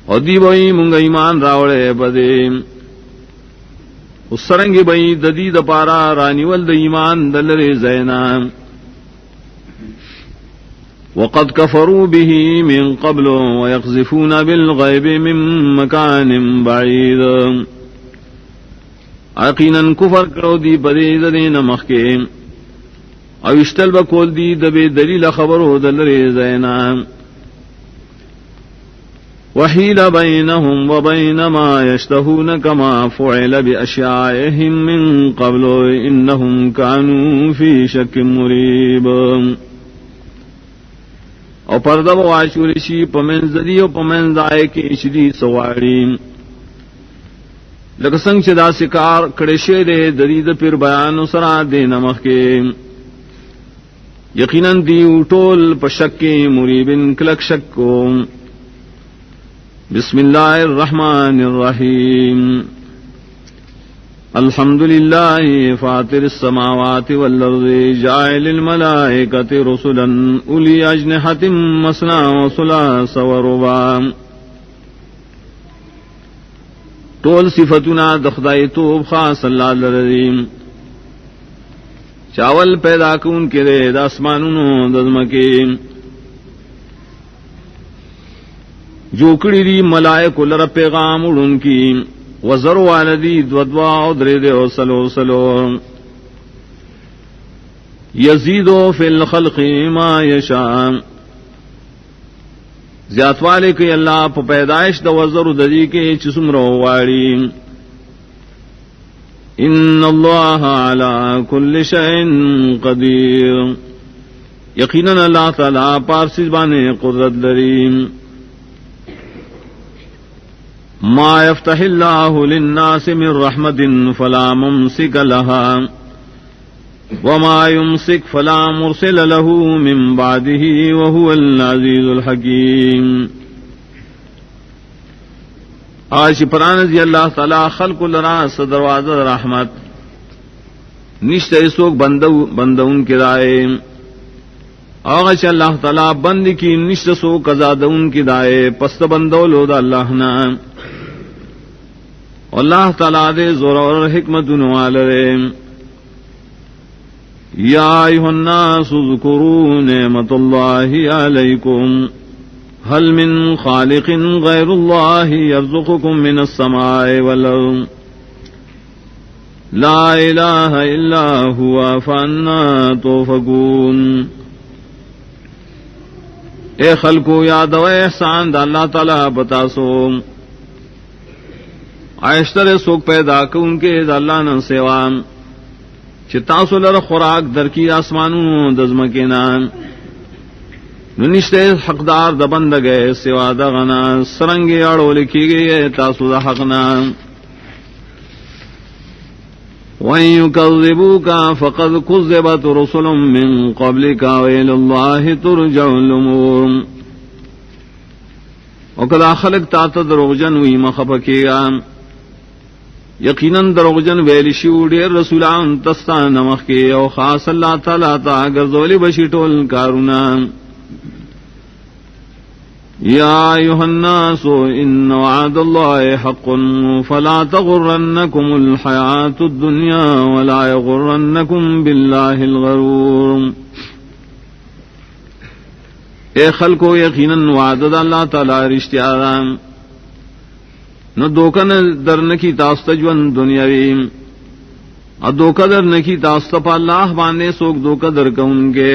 اور دی بئی منگا ایمان راوڑے بدے اس سرنگ بئی ددی د پارا رانی ول د ایمان دلرے زینا. وقد كفروا به من قبل ويقذفون بالغيب من مكان بعيد. یقینا کفر کرو دی بدے دین مخکے او اشتل بکول دی دبے دلیل خبرو دلرے زینا. وحیل بینہم وبین ما یشتہون کما فعل باشیائہم من قبل انہم کانوا فی شک مریب. او پردہ واشورشی پمنز دی او پمنز آئے کی اشدی سواڑی لکسنگ چدا سکار کڑشے دے درید پر بیان سرا دے نمخ کے یقیناً دی اٹول پشکی مریبن کلک شکو. بسم اللہ الرحمن الرحیم. الحمد للہ فاطر السماوات والارض جاعل الملائکۃ رسلا اولی اجنحۃ مثنی وثلاث ورباع. طول صفتنا دخدائی توب خاص اللہ لرزیم چاول پیدا کون کے دے داسمانونو دزمکی جوکڑی دی ملائک لر پیغام اڑن کی وزر والدی دودوا ادرے دے سلو سلو یزیدو فی الخلق ما یشاء. زیات والے کہ اللہ پا پیدائش دا وزر ددی کے چسم رو واڑی. ان اللہ علی کل شیء قدیر. یقیناً اللہ تعالی پارسیز بانے قدرت لریم. ما یفتح اللہ للناس من رحمت فلا ممسک لها وما يمسك فلا مرسل له من بعده وهو العزيز الحكيم. آج پرانزی اللہ تعالی خلق لرا دروازہ رحمت نشتے سوک بندون کی دائے آغاش اللہ تعالی بند کی نشت سوک ازادون کی دائے پست بندولو دا اللہ نا. اللہ تعالی دے زور اور حکمت نوالرے. یا ایھا الناس اذکروا نعمت اللہ علیکم هل من خالق غیر اللہ یرزقکم من السماء والارض لا الہ الا هو فانا توفقون. اے خلقو یاد و احسان دا اللہ تعالی بتاسو عائشتر سوک پیدا کون کے دا اللہ نن سیوان چی تاسو لر خوراک در کی آسمانوں دزمکینا ننشتے حقدار دا بند گئے سوا دا غنا سرنگی اڑو لکھی گئے تاسو دا حقنا. وَإِن يُكَذِّبُوكَ فَقَدْ كُذِّبَتْ رُسُلٌ مِّن قَبْلِكَ وَإِلَى اللَّهِ تُرْجَعُ الْأُمُورُ. وَقَدْ خَلَقْ تَعْتَ دَرُوجًا وَمَخَفَكِيًا یقیناً دروغجن ویلشیو ڈیر رسولان تستان نمخ کے او خاص اللہ تعالی تا گرزولی بشی ٹول کارونا. یا ایھا الناس ان وعد اللہ حق فلا تغرنکم الحیاة الدنیا ولا یغرنکم باللہ الغرور. اے خلقو یقیناً وعد اللہ تعالی رشتہ آرام نو دوکن در نکی تاست جون دنیاوی ادوکا در نکی تاست پا اللہ باندے سوک دوکا در کون کے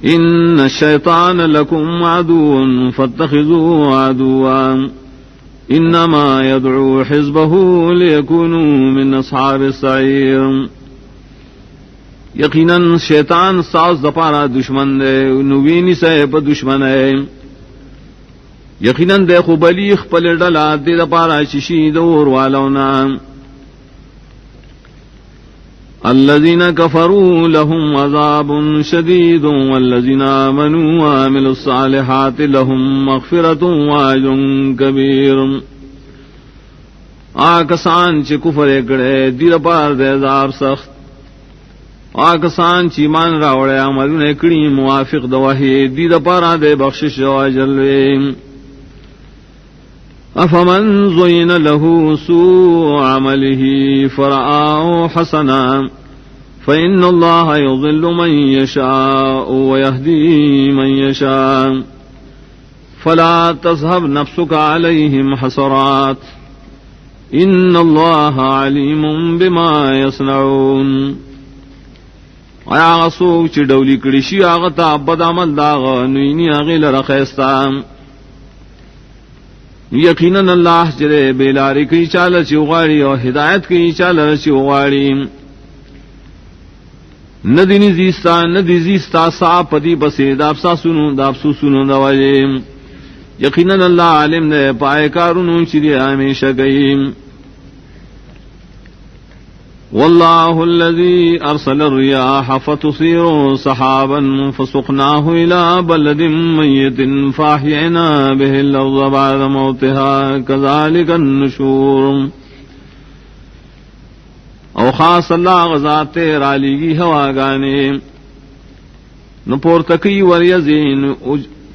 ان الشیطان لکم عدو فاتخذوه عدوا انما يدعو حزبه ليكونوا من اصحاب السعیر یقیناً شیطان ساز دپارا دشمن دے نوینی سے پا دشمن ہے یقیناً دے خوبلی خپل ڈلا دے دپارا چشی دور والونا الذين كفروا لهم عذاب شديد والذين آمنوا وعملوا الصالحات لهم مغفرة وأجر كبير آکسان چی کفر اکڑے دیر پار دے عذاب سخت آکسان چی مان راوڑے عملون اکڑی موافق دواہی دیر پار دے بخشش و اجر افمن زین له سوء عمله فرآه حسنا فإن الله يضل من يشاء ويهدي من يشاء فلا تذهب نفسك عليهم حسرات إن الله عليم بما يصنعون آیا سوک چی ڈولی کڑشی آغتا بد عمل داغ نوینی آغیل رخیستان یقیناً اللہ چرے بیلاری کی چال چوغاڑی اور ہدایت کی چال چوغاڑی ندی زیستا ندی زیستا سا پتی پسی داپسا سنو داپسو سنو دواجے یقیناً اللہ عالم نے پائے کارونو چری ہمیشہ گئی واللہ الذی ارسل الریاح فتصیر سحابا فسقناہ الى بلد میت فاحینا به الارض بعد موتها کذالک النشور او خاص اللہ غزات رالیگی ہوا گانے نپورتکی وریزین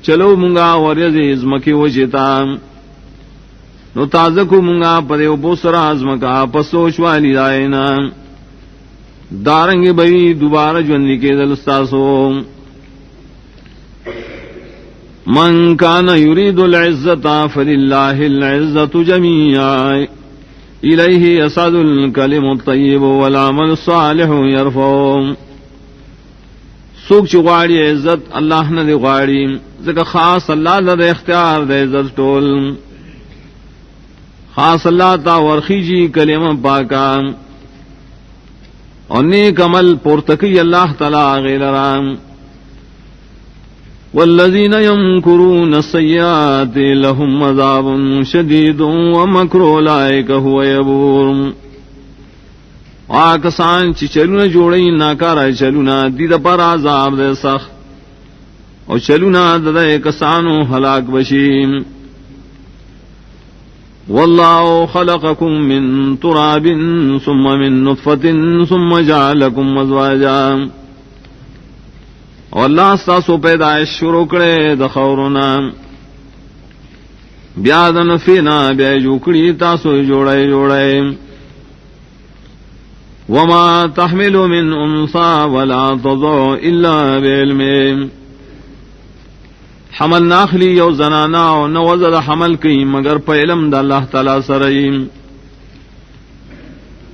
چلو منگا وریزی ازمکی وجتا نو تازکو منگا پدے بوسر ازمکا پسوچ والی دائنا دارنگ بھئی دوبارہ جوندی کے دلستاسو من کان یرید العزت فللہ العزت جمیعا الیہ یصعد الکلم الطیب والعمل الصالح یرفعو سوک چغاڑی عزت اللہ نہ دے غاڑی ذکر خاص اللہ لدے اختیار دے عزت ٹول خاص اللہ تا ورخی جی کلمہ پاکا اور نیک عمل پورتکی اللہ تعالی غیلرام والذین یمکرون السیئات لهم عذاب شدید ومکر اولئک هو یبور آکسان چی چلونا جوڑی ناکارا چلونا دید پر عذاب دے سخت اور چلونا ددے کسانو ہلاک بشیم واللہ خلقکم من تراب ثم من نطفت ثم جعلکم ازواجا اور اللہ ستاسو پیدائش شروع کرے دخورنا بیادن فینا بیا جوکڑی تاسو جوڑے جوڑے وما تحمل من انسا ولا تضع الا بعلم حمل ناخلی یو زنانا و نوزد حمل کی مگر پا علم دا اللہ تعالی سرئیم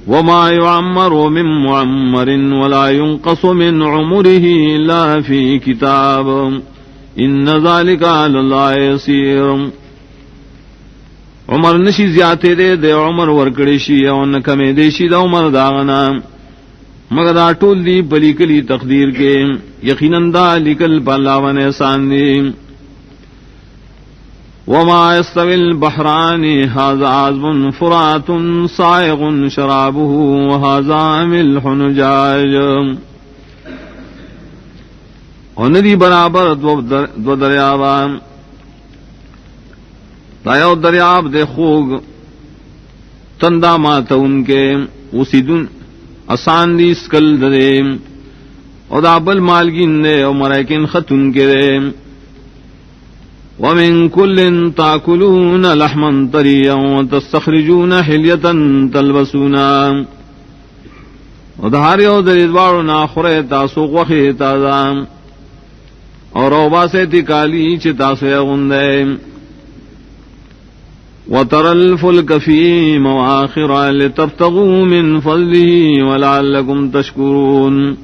وما يعمر من معمر ولا ينقص من عمره الا في كتاب ان ذلك على الله يسير عمر نشی زیادے دے عمر ورکڑی شی او نکمے دے شی دا عمر داغنا مگر دا ٹول دی بلی کلی تقدیر کے یقیناً دا لکل پالاون احسان دی وما يستوي البحران هذا عذب فرات صائغ شرابه وهذا ملح نجاج اور ندی برابر دو دریابان دایو دریاب دے خوگ تندا ماتا ان کے اسی دن آسان دی سکل دے اور دابل مالگین دے اور مریکن خط ان کے دے ومن كل تاكلون لحما طريا وتستخرجون حلية تلبسونها ودھاریو دریدوارو ناخورے تاسو غوخی تازام اور روبا سے تکالی چی تاسو یغندے وَتَرَى الْفُلْكَ فِيهِ مَوَاخِرَ لِتَبْتَغُوا مِنْ فَضْلِهِ وَلَعَلَّكُمْ تَشْكُرُونَ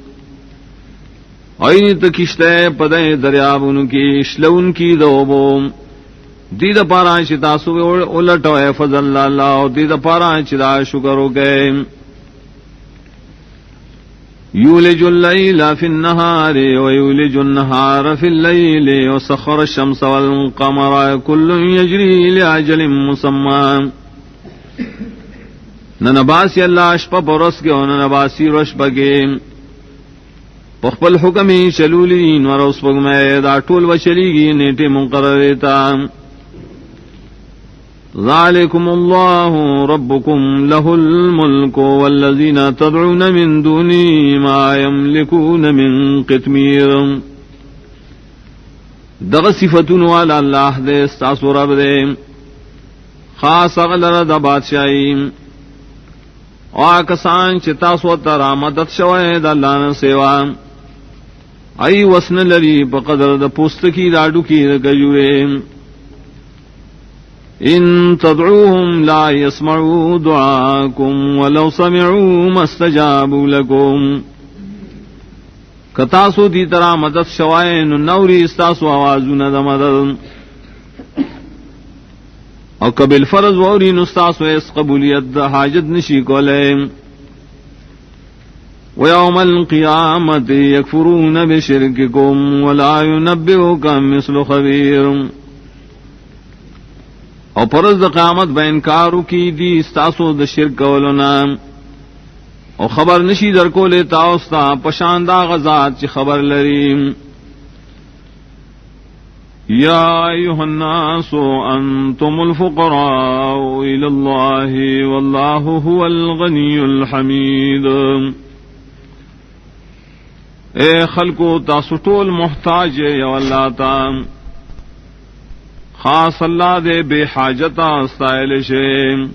اینی تکشتے پدے دریابن کی شلون کی دوبو دید پارا چتا سو الٹوے فضل اللہ دید پارا چدا شکر گئے یولج اللیل فی النہار ویولج النہار فی اللیل وسخر الشمس والقمر کل یجری لعجل مسمى ننباسی اللہ اشپا پرس کے ننباسی رشپا کے پخپل حکمی چلولین ورس پگمے دا ٹول و چلیگی نیٹے مقررتا ذالکم اللہ ربکم لہ الملک والذین تدعون من دونی ما یملکون من قتمیر دغ صفتون والا اللہ دے استاسو رب دے خاص اغلر دا بادشاہی آکسان چتاسو ترا مدد شوید اللہ نسیوا ای وسن لری بقدر دا پوستکی داڑو کی رگجوے ان تدعوهم لا يسمعوا دعاكم ولو سمعوا ما استجابوا لكم کتاسو دی طرح مدد شوائن نوری استاسو آوازون دا مدد او قبل فرض ووری نستاسو اس قبولیت دا حاجت نشی کولے وَيَوْمَ الْقِيَامَةِ يَكْفُرُونَ بِشِرْكِكُمْ وَلَا يُنَبِّئُكَ مِثْلُ خَبِيرٍ او پرز دا قیامت با انکارو کی دی استاسو دا شرک ولنا او خبر نشی در کو لیتا استا پشاندہ غزات چی خبر لریم یا ایوہ الناس انتم الفقراء الاللہ واللہ هو الغنی الحمید اے خلقو تاسو ټول محتاج یا اللہ تعالی خاص اللہ دے بے حاجتا استائل شیم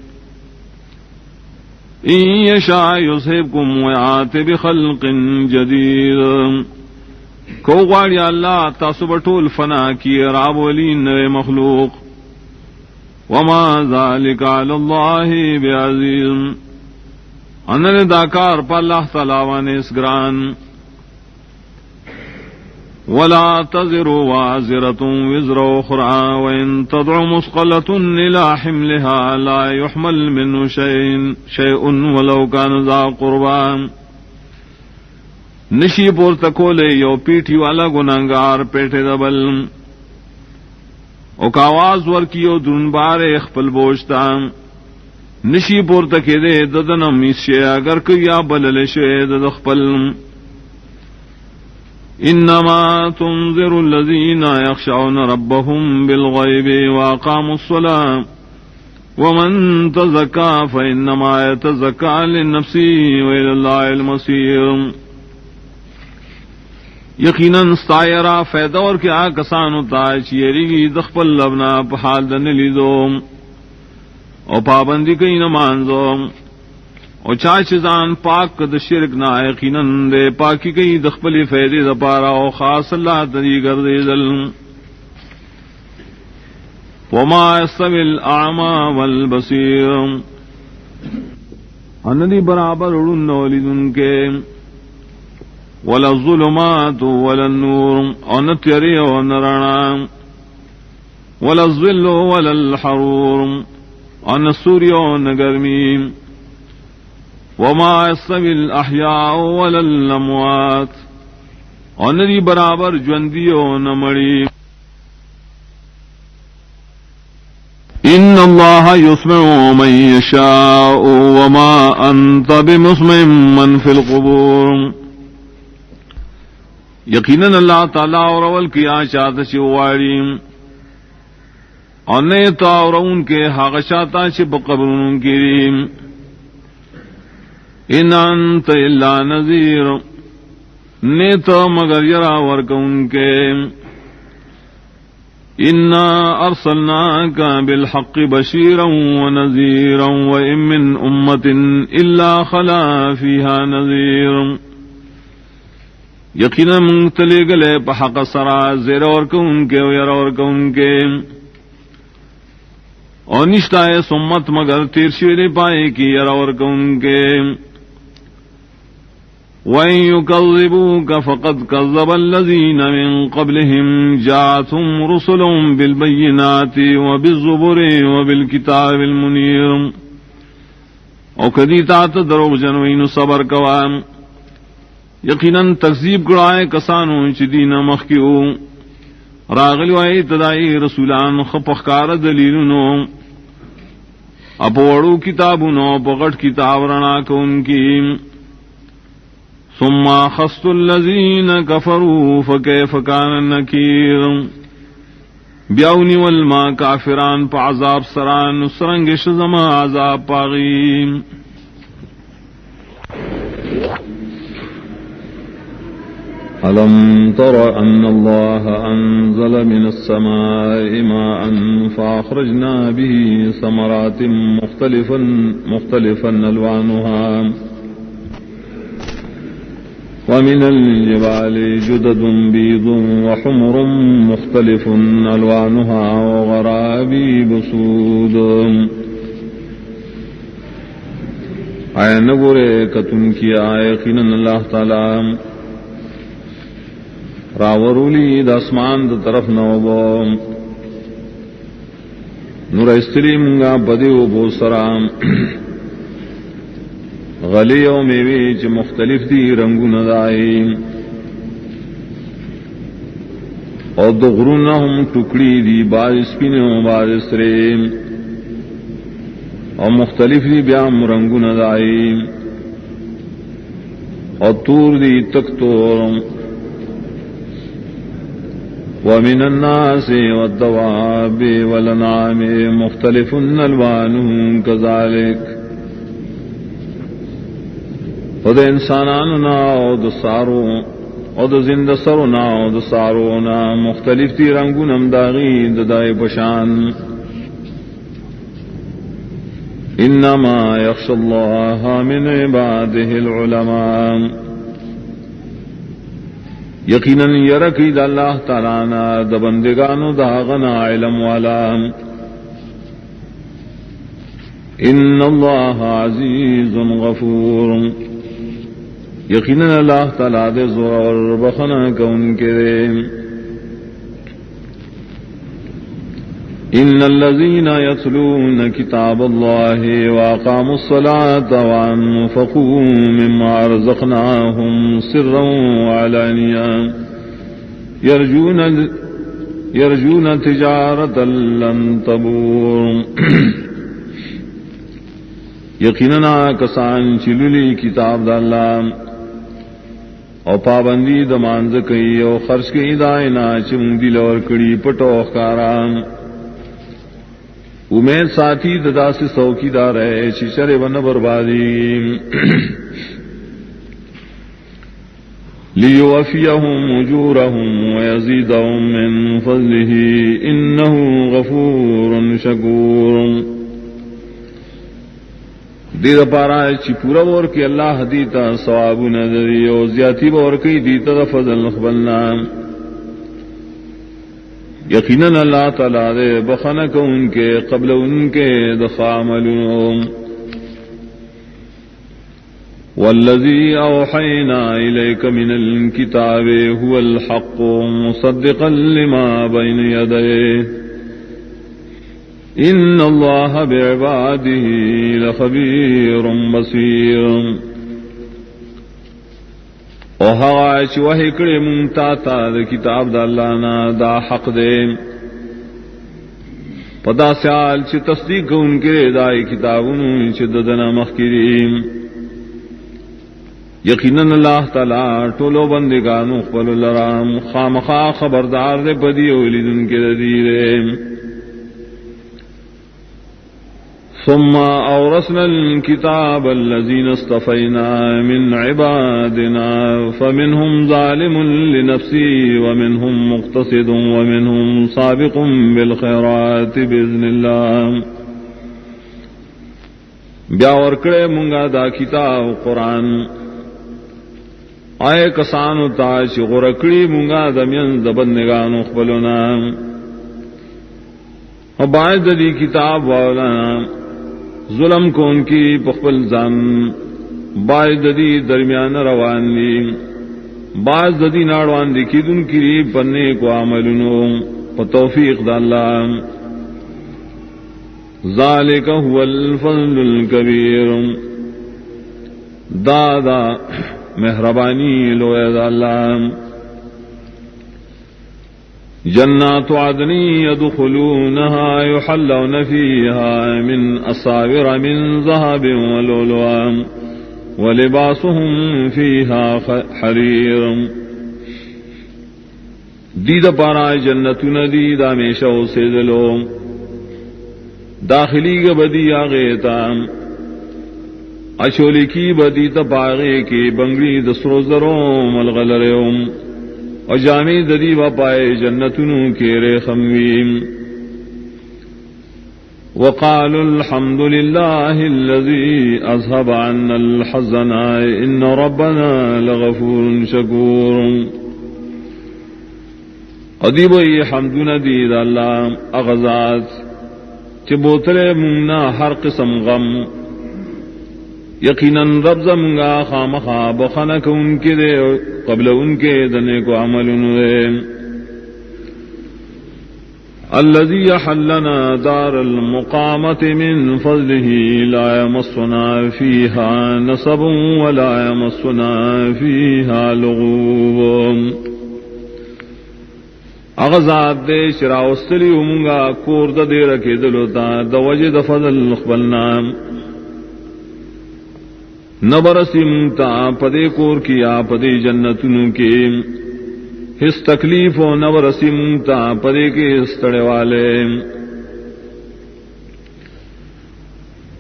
ان یشاء یذہبکم ویات بخلق جدید کو غاڑی اللہ تاسو بطول فنا کی راب ولین نوے مخلوق وما ذالک علی اللہ بعزیز انن داکار پا اللہ تعالی اسگران ولا تزر وازرة وزر أخرى وإن تدع مثقلة إلى حملها لا يحمل منه شيء ولو كان ذا قربى نشی پور تکولے یو پیٹھی والا گناہگار پیٹے دبل او کاواز ورکیو درن بارے اخپل بوجتا نشی پور تکے دے ددنم اسے اگر کیا بلل شے ددخپل انما تنذر الذين يخشون ربهم بالغيب واقاموا الصلاة ومن تزكى فانما يتزكى لنفسه والى الله المصير یقینا استایرا فائدہ اور کیا کسانو تا چیریگی دخپل لبنا پحال دن لیدو او پابندی کئی نمانزو او چاچزان پاک د شرک نا یقیناً دے پاکی کئی دخپلی فیدی دا پارا او خاص اللہ تدی گردی دل وما یستوی الاعما والبصیر اندی برابر اڑن ولیدن کے ولا الظلمات ولا النور او نتیری او نرانا ولا الظل ولا الحرور او نسوری او نگرمی وما يستوي الاحياء ولا الاموات اور ندی برابر جوندیو نمڑی ان اللہ يسمع من يشاء وما انت بمسمع من في القبور یقیناً اللہ تعالی اور اول کیا چاہتا چواری اور نیتا اور ان کے حق چاہتا چھ بقبرون کریم ان انت الا نذیر نیتا مگر یرا ورکون کے انا ارسلناک بالحق بشیرا ونذیرا وان من امت الا خلا فیہا نذیر یقینا منتلے گلے پحق سرا زیر ورکون کے ویرا ورکون کے اور نشتا ہے سمت مگر تیر شویرے پائے کی ارور کن کے وَإِن يُكَذِّبُوكَ فَقَدْ كَذَّبَ الَّذِينَ مِن قَبْلِهِمْ جَاءَتْهُمْ رُسُلُهُم بِالْبَيِّنَاتِ وَبِالزُّبُرِ وَبِالْكِتَابِ الْمُنِيرِ او کدی تات دروغ جنوین صبر کوام یقیناً تکذیب کڑائے کسانو چدین مخکیو راغلی وائی تدائی رسولان خپخکار دلیلنو اپوڑو کتابنو پغٹ کتاب رنا کون کی ثم خست الذین کفروا فکیف کان النکیر بیاونی والما کافران پا عذاب سران سرنگش زما عذاب پاغیم ألم تر أن الله أنزل من السماء ماء فأخرجنا به ثمرات مختلفا ألوانها ومن الجبال جدد بيض وحمر مختلف ألوانها وغرابيب سود آیا نگورے کتن کی آیقین اللہ تعالی راورولی د اسمان د طرف نوبو نور استری منگا بدیو بو سرام غلی او میوی چ مختلف دی رنگو ندائی او دو غرون هم ٹکڑی دی باز سپین و باز سریم او مختلف دی بیام رنگو ندائی او تور دی تکتور ومن الناس والدواب والانعام مختلف الوانهم كذلك خود انساناننا او دسارو او د سرونا او د سارونا مختلف تی رنگونم داغی ددائی پشان انما یخشى الله من عباده العلماء یقیناً یرکی دا اللہ تعالیٰ دا بندگانو دا غنا علم والا ان اللہ عزیز غفور یقیناً اللہ تعالیٰ دے زور بخنا کون کے دے ان الذين يتلون كتاب الله واقاموا الصلاة وانفقوا مما رزقناهم سرا وعلانيا يرجون تجارة لن تبور یقیناً کسان چلولی کتاب دا اللہ او پابندی دمانز کئی او خرچ کئی دائنا چمون دل اور کڑی پٹوخ کاران امید ساتھی ددا سے سوکی دار ہے شیشر ون بربادی لیوفیہم اجورہم ویزیدہم من فضلہ انہ غفور شکور دید پارا چی پورا بور کی اللہ دیتا ثواب ندری او زیادی بور کی دیتا دا فضل نخبلنا یقیناً اللہ تعالیٰ دے بخنک ان کے قبل ان کے دخاملون والذی اوحینا الیک من الکتاب هو الحق مصدقا لما بین یدیہ ان اللہ بعباده لخبیر بصیر او ہوا چ وحی کڑے مونتا تا د کتاب د اللہ نا دا حق دے پدا سیال چ تصدیق ان کے دای کتابوں چ ددنا مخکریم یقیناً اللہ تعالی ٹولو بندگانو خپل لرام خامخا خبردار دے بدی اولیدن کے دیرے ثم أورثنا الكتاب الذين اصطفينا من عبادنا فمنهم ظالم لنفسه ومنهم مقتصد ومنهم سابق بالخيرات بإذن الله بیا ورکڑے منگا دا کتاب قرآن آئے کسانو تاچ غرکڑی منگا دمین دبندگانو خبلنا اور باعث دی کتاب والا ظلم کو ان کی پخپل زن باعث دی درمیان روان دی باعث دی ناڑوان دی کی دن کی پنے کو عملنو توفیق دا اللہ ذالک هو الفضل الکبیر دادا مہربانی لویا دا اللہ جنات عدن يدخلونها يحلون فيها من أساور من ذهب ولؤلؤا ولباسهم فيها حرير دید پارا جنتون دید ہمیشہ سے دلو داخلی کے بدی آگیتا اچولی کی بدی تپاغے کی بنگلی دسرو زروں ملغلروں اور جامع ددی و پائے جنتن کے ریخمویم وقالوا الحمد لله الذي أذهب عنا الحزن إن ربنا لغفور شكور ادیب یہ حمدن دید اللہ اغزات چبوتلے منگنا ہر قسم غم یقیناً رب زمگا خامخا بخنک ان کے دے قبل ان کے دنے کو عمل دے الذي حلنا دار المقامت من فضله لا يمسنا فيها نصب ولا يمسنا فيها لغوب اغزاد دے شراوستلی امگا کور دا دے رکھے دلوتا دا وجد فضل خبلنا نبرسی منتا پدے کور کیا پدے جنتنوں کے اس تکلیف و نبرسی منتا پدے کے استڑے والے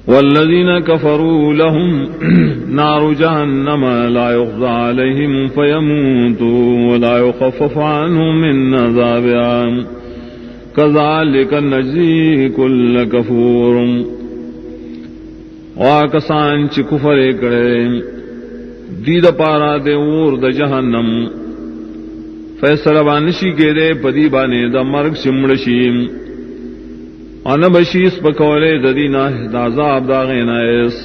والذین کفروا لهم نار جہنم لا يقضى عليهم فيموتوا ولا يخفف عنهم من عذابها كذلك نجزي كل كفور واکسان چ کفر کرے دید پارا دے اور د جہنم فیصلہ بانشی کے دے پدی بانے دا مرگ سمڑشیم انا بشیس پکولے ددینا دازاب داغینا ایس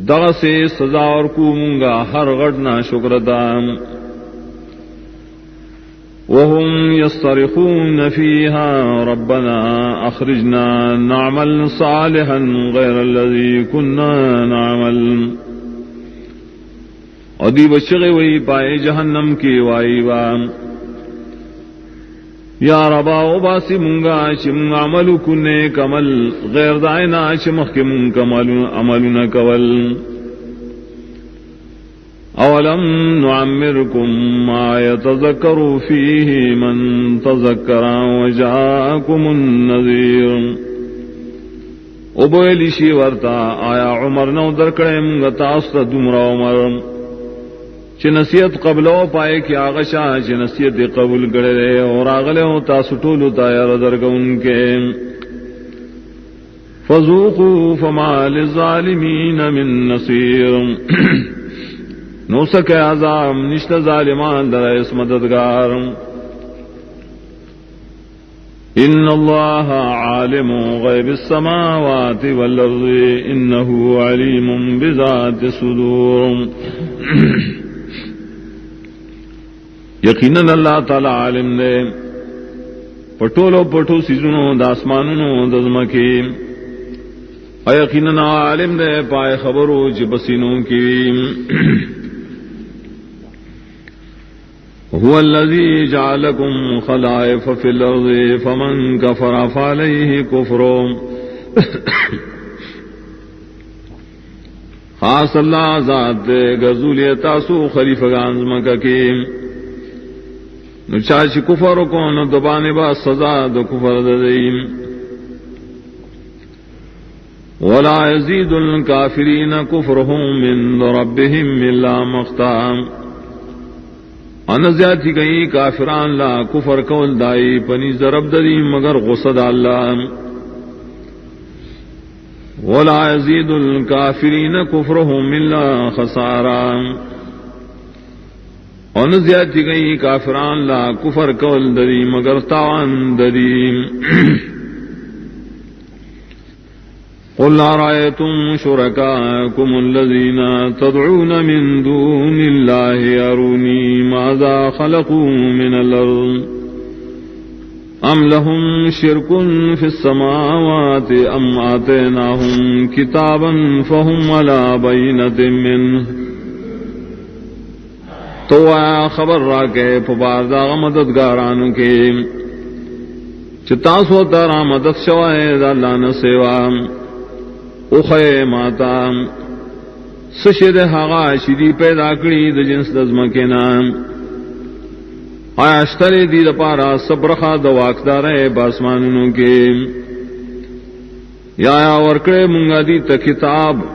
دغ سے سزا اور کو منگا ہر غڑنا شکرتا وهم يصرخون فيها ربنا اخرجنا نعمل صالحا غير الذي كنا نعمل ادی بشغی وی پائے جہنم کی وائی وام یا ربا او باسی منگا چم عمل کنے کمل غیر دائنا چمخ کے من کمل عملنا کول اولم نعمرکم ما يتذکر فیہ من تذکر وجاکم النذیر او بویلی شی ورتا آیا عمر نو درکڑے منگا تاستا دمرا عمر چھ نصیحت قبلو پائے کہ آغشا چھ نصیحت قبول کرے اور آغلے ہو تاسٹولو تایر درگون کے فذوقوا فما للظالمین من نصیر نو سکے عذاب نشت ظالمان در اس مددگار ان اللہ عالم غیب السماوات والارض انہ علیم بذات الصدور یقیناً اللہ تعالی عالم دے پٹولو پٹو سیزنو داسمانونو دزمکی یقیناً عالم دے پائے خبرو جبسینوں کی هو الذي جعلكم خلائف في الأرض فمن كفر فعليه كفره خاص اللہ ذات گزولی تاسو خلیفگان مکہ کی نچاچ کفر کو نہ دبانے با سزا دو کفر دیم ولا يزيد الكافرين كفرهم من ربهم إلا مقتا ان زیادتی گئی کافران لا کفر کول دائی پنی ضرب دری مگر غصد اللہ ولا يزيد الكافرين كفرهم إلا خسارا ان زیادتی گئی کافران لا کفر کول دری مگر تاوان دری قل أرأيتم شركاءكم الذين تدعون من دون الله أروني ماذا خلقوا من الأرض أم لهم شرك في السماوات أم آتيناهم كتابا فهم على بينة منه تو خبر را کے پبار دا مددگارانو کے چتاسو تارا مدد شوائے دا اللہ نسیوا اخے ماتا سشد حقا شدی پیدا کری دا جنس دزمکینا آیا اشتری دی دا پارا سبرخا دا واقدارے باسمانونو کے یا ورکڑے منگا دی تا کتاب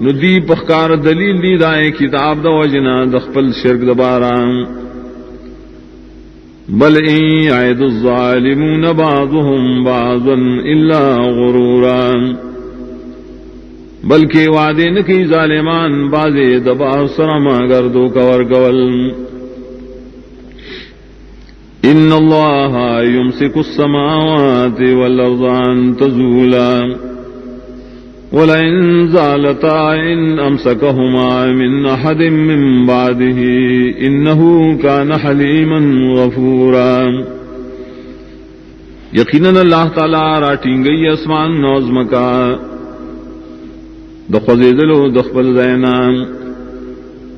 ندی پخکار دلیل دی دائے کتاب دا وجنا دخپل شرک دبارا بل ان یعد الظالمون بعضهم بعضا الا غرورا بلکہ وعدے نکی ظالمان بازے دبار سرما گردو کور گول ان اللہ یمسک السماوات والارض ان تزولا وَلَئِن زَالَتَا إِنْ أَمْسَكَهُمَا مِنْ أَحَدٍ مِّن بَعْدِهِ إِنَّهُ كَانَ حَلِيمًا غَفُورًا یقیناً اللہ تعالی راٹیں گئی اسمان نوزم کا دخوزیدلو دخبل زینان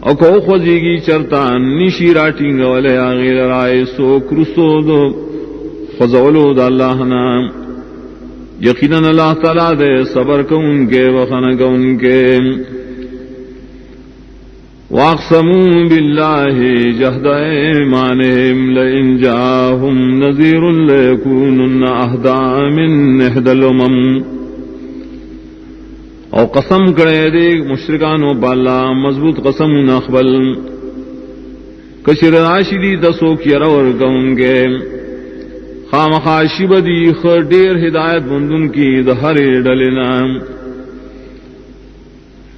او کو خوزیگی چرتان نیشی راٹیں گولے آغیر رائے سو کرسو دو خوزولو دا اللہ نام یقیناً اللہ تعالیٰ دے صبر کو ان کے وخن کو ان کے واقسموا باللہ جہد ایمانہم لئن جاہم نذیر لیکونن اہدى من احدى الامم او قسم کرے دے مشرکانو بالا مضبوط قسم نخبل کشر راشدی دسو کی رور کو ان کے خام خاشی بدی خر دیر ہدایت بندن کی دہر ڈلنا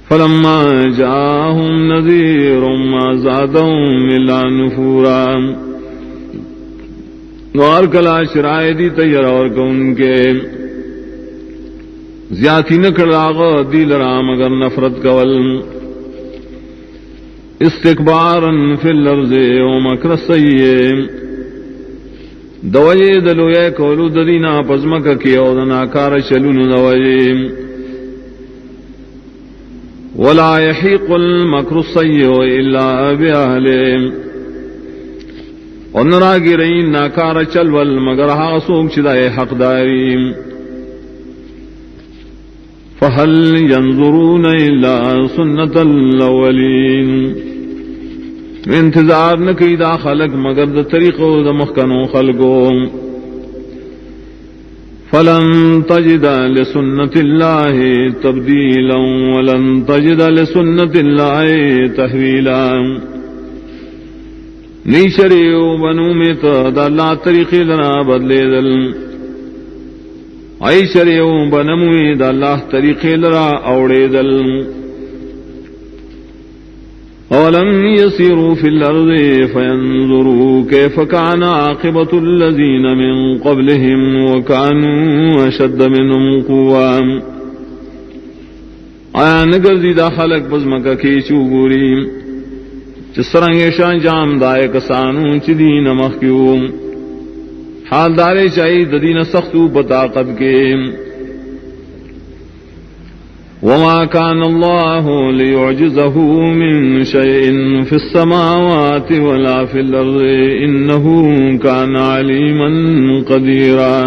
فلما جاہم نذیر ما زادہم الا نفورا نوار کلا شرائع دی تیر اور کون کے زیادی نکڑ آغا دی لرا مگر نفرت کول استکبارا فی الارض و مکر السیئ دوئے دلوئے کولو ددینا پزمک کی او دناکار چلون دوئے ولا يحيق المكر السيء الا باهله انرا گرین ناکار چلول مگر ہا سوک چدائے حقداری فهل ينظرون الا سنة الاولين انتظار نکی دا خلق مگر دا طریقو دا مخکنو خلقو فلن تجد لسنت اللہ تبدیلا ولن تجد لسنت اللہ تحویلا نیشریو بنو میت دا اللہ طریقی لنا بدلے دل ای شریو بنموی دا اللہ طریقی لنا اوڑے دل اولم يسيروا في الارض فينظروا كيف كان عاقبة الذين من قبلهم وكانوا اشد منهم قوة آیا نگردی دا خلق بزمکا کی چوگوری چسرنگ شان جام دائے کسانو چی دین مخیو حال دارے چاہی دین سختو بطاقت کے وما كان الله ليعجزه من شيء في السماوات ولا في الأرض إنه كان عليما قديرا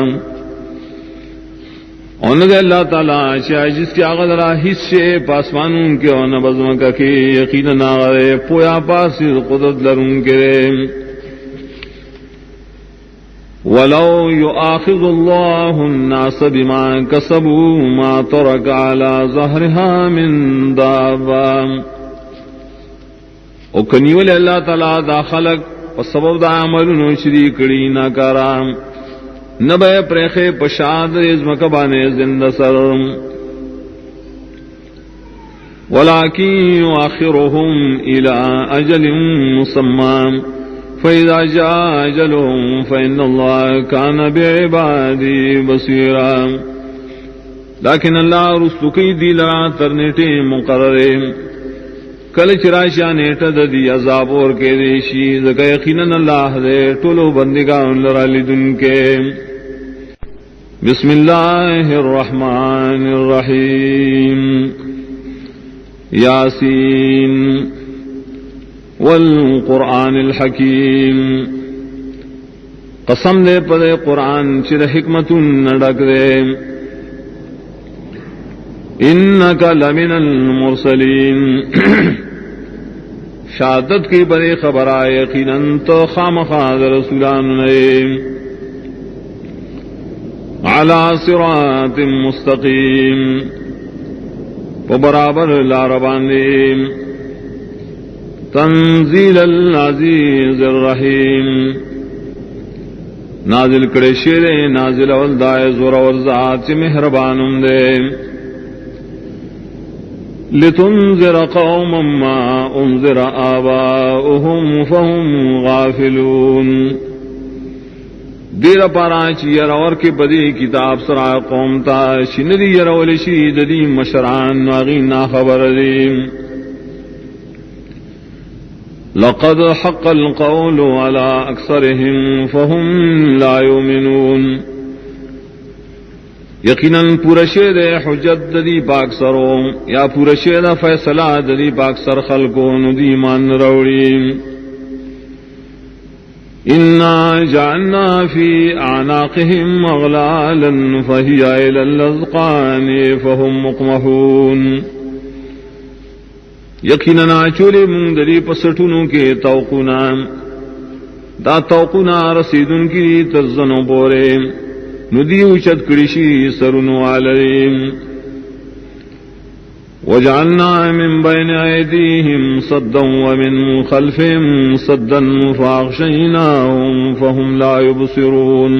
اور اللہ تعالیٰ چاہے جس کی آغذرہ حصے پاسمانوں کے اور نبزم کا کہ یقیناً آغرے پویا پاس قدرت لرون کے ولو يؤاخذ الله الناس بما كسبوا ما ترك على ظهرها من دابة او کنیول اللہ تعالی دا خلق و سبب دا عملونو شریکڑی ناکارام نبے پریخے پشاد ازمکبانے زند سر ولكن يؤخرهم إلى أجل مسمى فإذا جاء أجلهم فإن الله كان بعباده بصيرا لیکن اللہ رستو کی دی لرا ترنیٹے مقررے کل چراشا نیٹ دی عذاب اور کے دیشی زکا یقیناً اللہ دے ٹولو بندگان لرا لدن کے. بسم اللہ الرحمن الرحیم. یاسین والقرآن الحکیم. قسم دے پدے قرآن چر حکمت نڈک دے. انکا لمن المرسلین. شہادت کی بڑے خبر آئے یقیناً تو خامخواہ رسولان نے. علی صراط مستقیم. و برابر لارباندے. تنزیل العزیز الرحیم. نازل کرے شیر نازل والدائے زور ورزات مہربانم دے. لتنذر قوما ما انذر آباؤهم فهم غافلون. دیر پاراچی یرور کی بدی کتاب سرا قوم تا شنری یرولشی ددی مشران واغینا خبر دیم. لقد حق القول على أكثرهم فهم لا يؤمنون. یقیناً پورشے دے حجت ددی پاک سروں یا پورشے دا فیصلہ ددی پاک سر خلقوں ندی مان روڑی. انا جعلنا في اعناقهم اغلالا فهي الى الاذقان فهم مقمحون. یقیناً چولے منگ دری پسٹنوں کے توقنا دا توقنا رسیدن کی تزنوں بورے ندی اچت کرشی سرنو عالیم. وجعلنا من بین ایدیہم صدا ومن خلفہم صدا فاغشیناہم فہم لا یبصرون.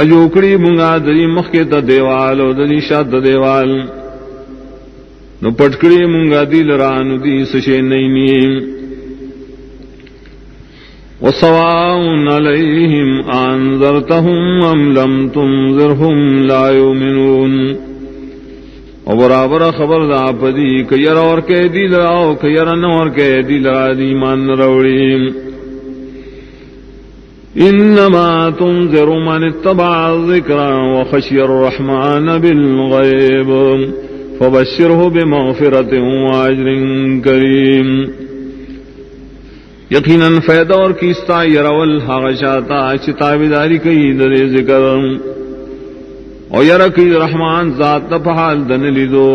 اجوکڑی منگا دری مخی تا دیوال و دری شاد دیوال نو پٹکڑی منگا دیل رانو دی سشے نینیم. وسواء علیہم انذرتہم ام لم تنذرہم لا یؤمنون. اور برابر خبر دا پدی کیر اور کے دیل راو کیر نور کے دیل را دیمان روڑی. انما تنذر من اتبع الذکر وخشی الرحمن بالغیب فبشرہ بمغفرت واجر کریم. یقیناً فیض اور کیستا یرول حغشاتا چتابداری کئی در ذکر اور یرکی رحمان ذات پحال دن لیدو.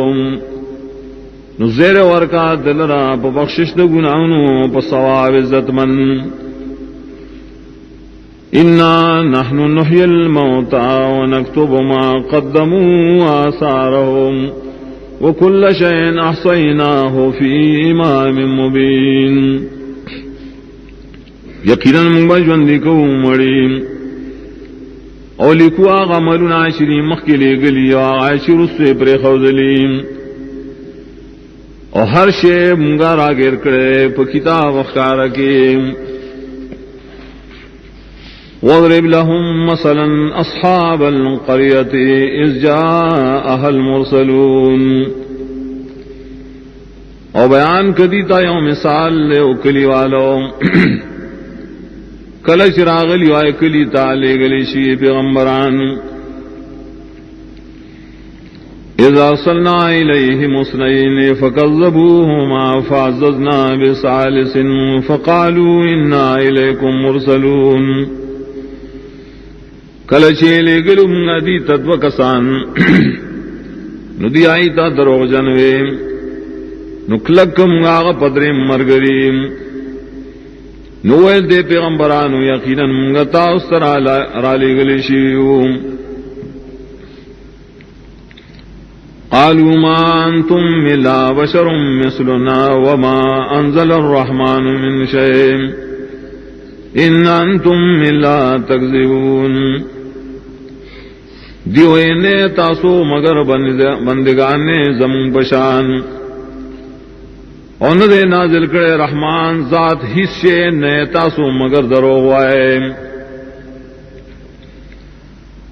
نزیر ورکا دل را پا بخشش دو گناہنو پا ثواب عزت من. انا نحن نحی الموتا ونکتب ما قدموا آثارهم وكل شيء احصيناه في امام مبين. یقیناً منگا جوندی کو مڑی اور لکھو آغا ملون عاشری مخی لے گلی عاشر اس سے پر خوزلی اور ہر شے منگا را گر کرے پا کتاب اخکار کے. وَاضْرِبْ لَهُمْ مَثَلًا أَصْحَابَ الْقَرْيَةِ إِذْ جَاءَهَا الْمُرْسَلُونَ. اور بیان کدیتا یوم مثال لے اکلی والو کل چراغلی وائے کلی تالے گلی شی پیغمبران. اذا ارسلنا الیہم اثنین فکذبوہما فعززنا بثالث فقالوا انا الیکم مرسلون. کل چیلے گلو ندی تدو کسان ندی آئی تا دروغ جنوے نکلکم آغا پدر مرگریم. نویل دے پیغمبرانو یقیناً منگتا استر رالی گلی شیو. قالوا ما انتم الا بشر مثلنا وما انزل الرحمن من شيء ان انتم الا تكذبون. دیوئے تاسو مگر بندگان زمون پشان اور نہ دے نازل کرے رحمان ذات حصے نئے تاسو مگر دروغ وائے.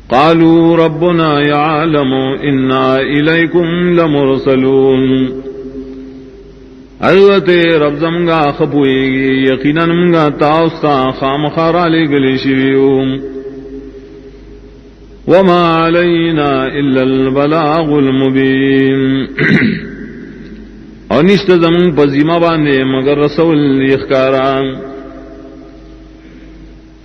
قالوا ربنا يعلم إنا إليكم لمرسلون حضرت رب زمگا خپوئے گی یقینا منگا تاستا خامخارا لے گلے شویوم وما علینا الا البلاغ المبین اور نشت زمون پزیمہ باندے مگر رسول اخکاران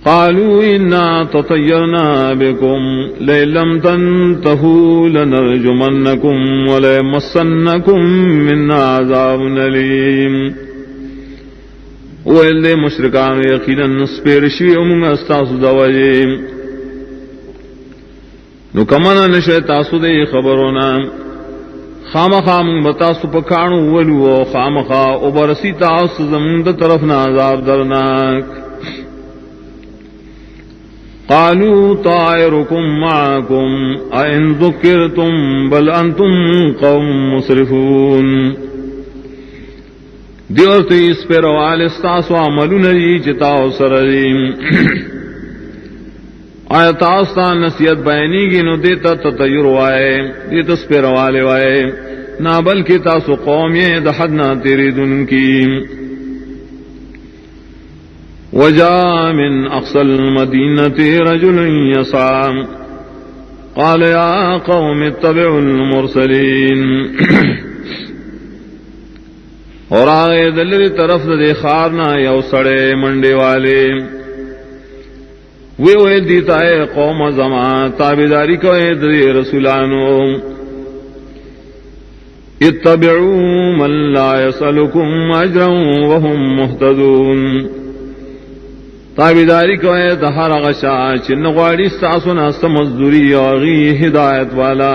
قالوا إنا تطيرنا بكم لئن لم تنتهوا لنرجمنكم وليمسنكم منا عذاب أليم وإلى مشركان يقينا سپیرشوی امون استاسو دواجی نو کمانا نشوی تاسو دے خبرونا خامخا من بتاسو پکانو ولو خامخا اوبرسی تاسو زمون دا طرفنا عذاب درناک قالوا طائركم معكم أئن ذكرتم بل أنتم قوم مسرفون دیورتی اس پر والستاسو عملون ری چتاو سرریم آیتاستا نصیحت بیانی گی نو دیتا تطیر وائے دیتا اس پر والے وائے نا بلکہ تاسو قومی دحدنا تیری دن کی وجاء من أقصى المدينة رجل يسعى قال يا قوم اتبعوا المرسلين اور آگے دلری طرف دے خارنا یو سڑے منڈے والے وہ دیتا ہے قوم زمان تابداری کو دے رسولانو اتبعوا من لا يسألكم أجرا وهم مهتدون تابداری کو ہے دہر غشا چن غاڑی ساسونا سمزدوری اور غی ہدایت والا